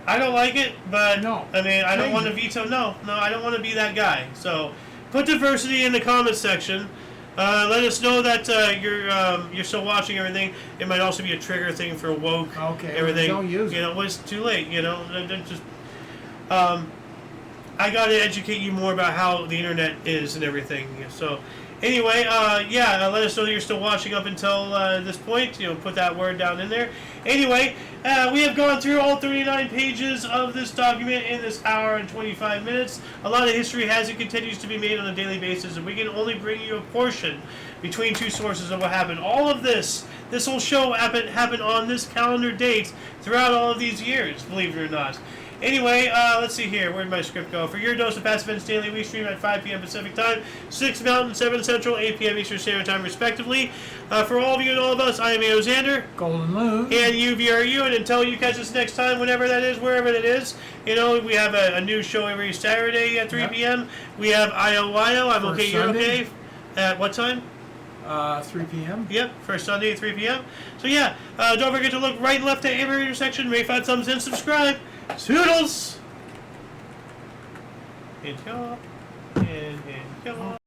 don't like it, but
no.
I mean, I don't want to veto. No, I don't want to be that guy. So, put diversity in the comment section. Let us know that you're still watching everything. It might also be a trigger thing for woke.
Okay.
Everything.
Don't use it.
You know, it's too late. You know, just. I got to educate you more about how the internet is and everything. So, anyway, let us know that you're still watching up until this point. You know, put that word down in there. Anyway, we have gone through all 39 pages of this document in this hour and 25 minutes. A lot of history has and continues to be made on a daily basis, and we can only bring you a portion between two sources of what happened. All of this whole show happened on this calendar date throughout all of these years, believe it or not. Anyway, let's see here. Where'd my script go? For your dose of past events daily, we stream at 5 p.m. Pacific Time, 6 Mountain, 7 Central, 8 p.m. Eastern Standard Time, respectively. For all of you and all of us, I am Alexander.
Golden Loon.
And UVRU. And until you catch us next time, whenever that is, wherever it is, you know, we have a new show every Saturday at 3 p.m. We have IOYO. I'm
First
okay, you're
Sunday.
okay. At what time?
3 p.m.
Yep, first Sunday at 3 p.m. So yeah, don't forget to look right and left at every intersection, rate 5 thumbs and subscribe. Toodles! Enjoy.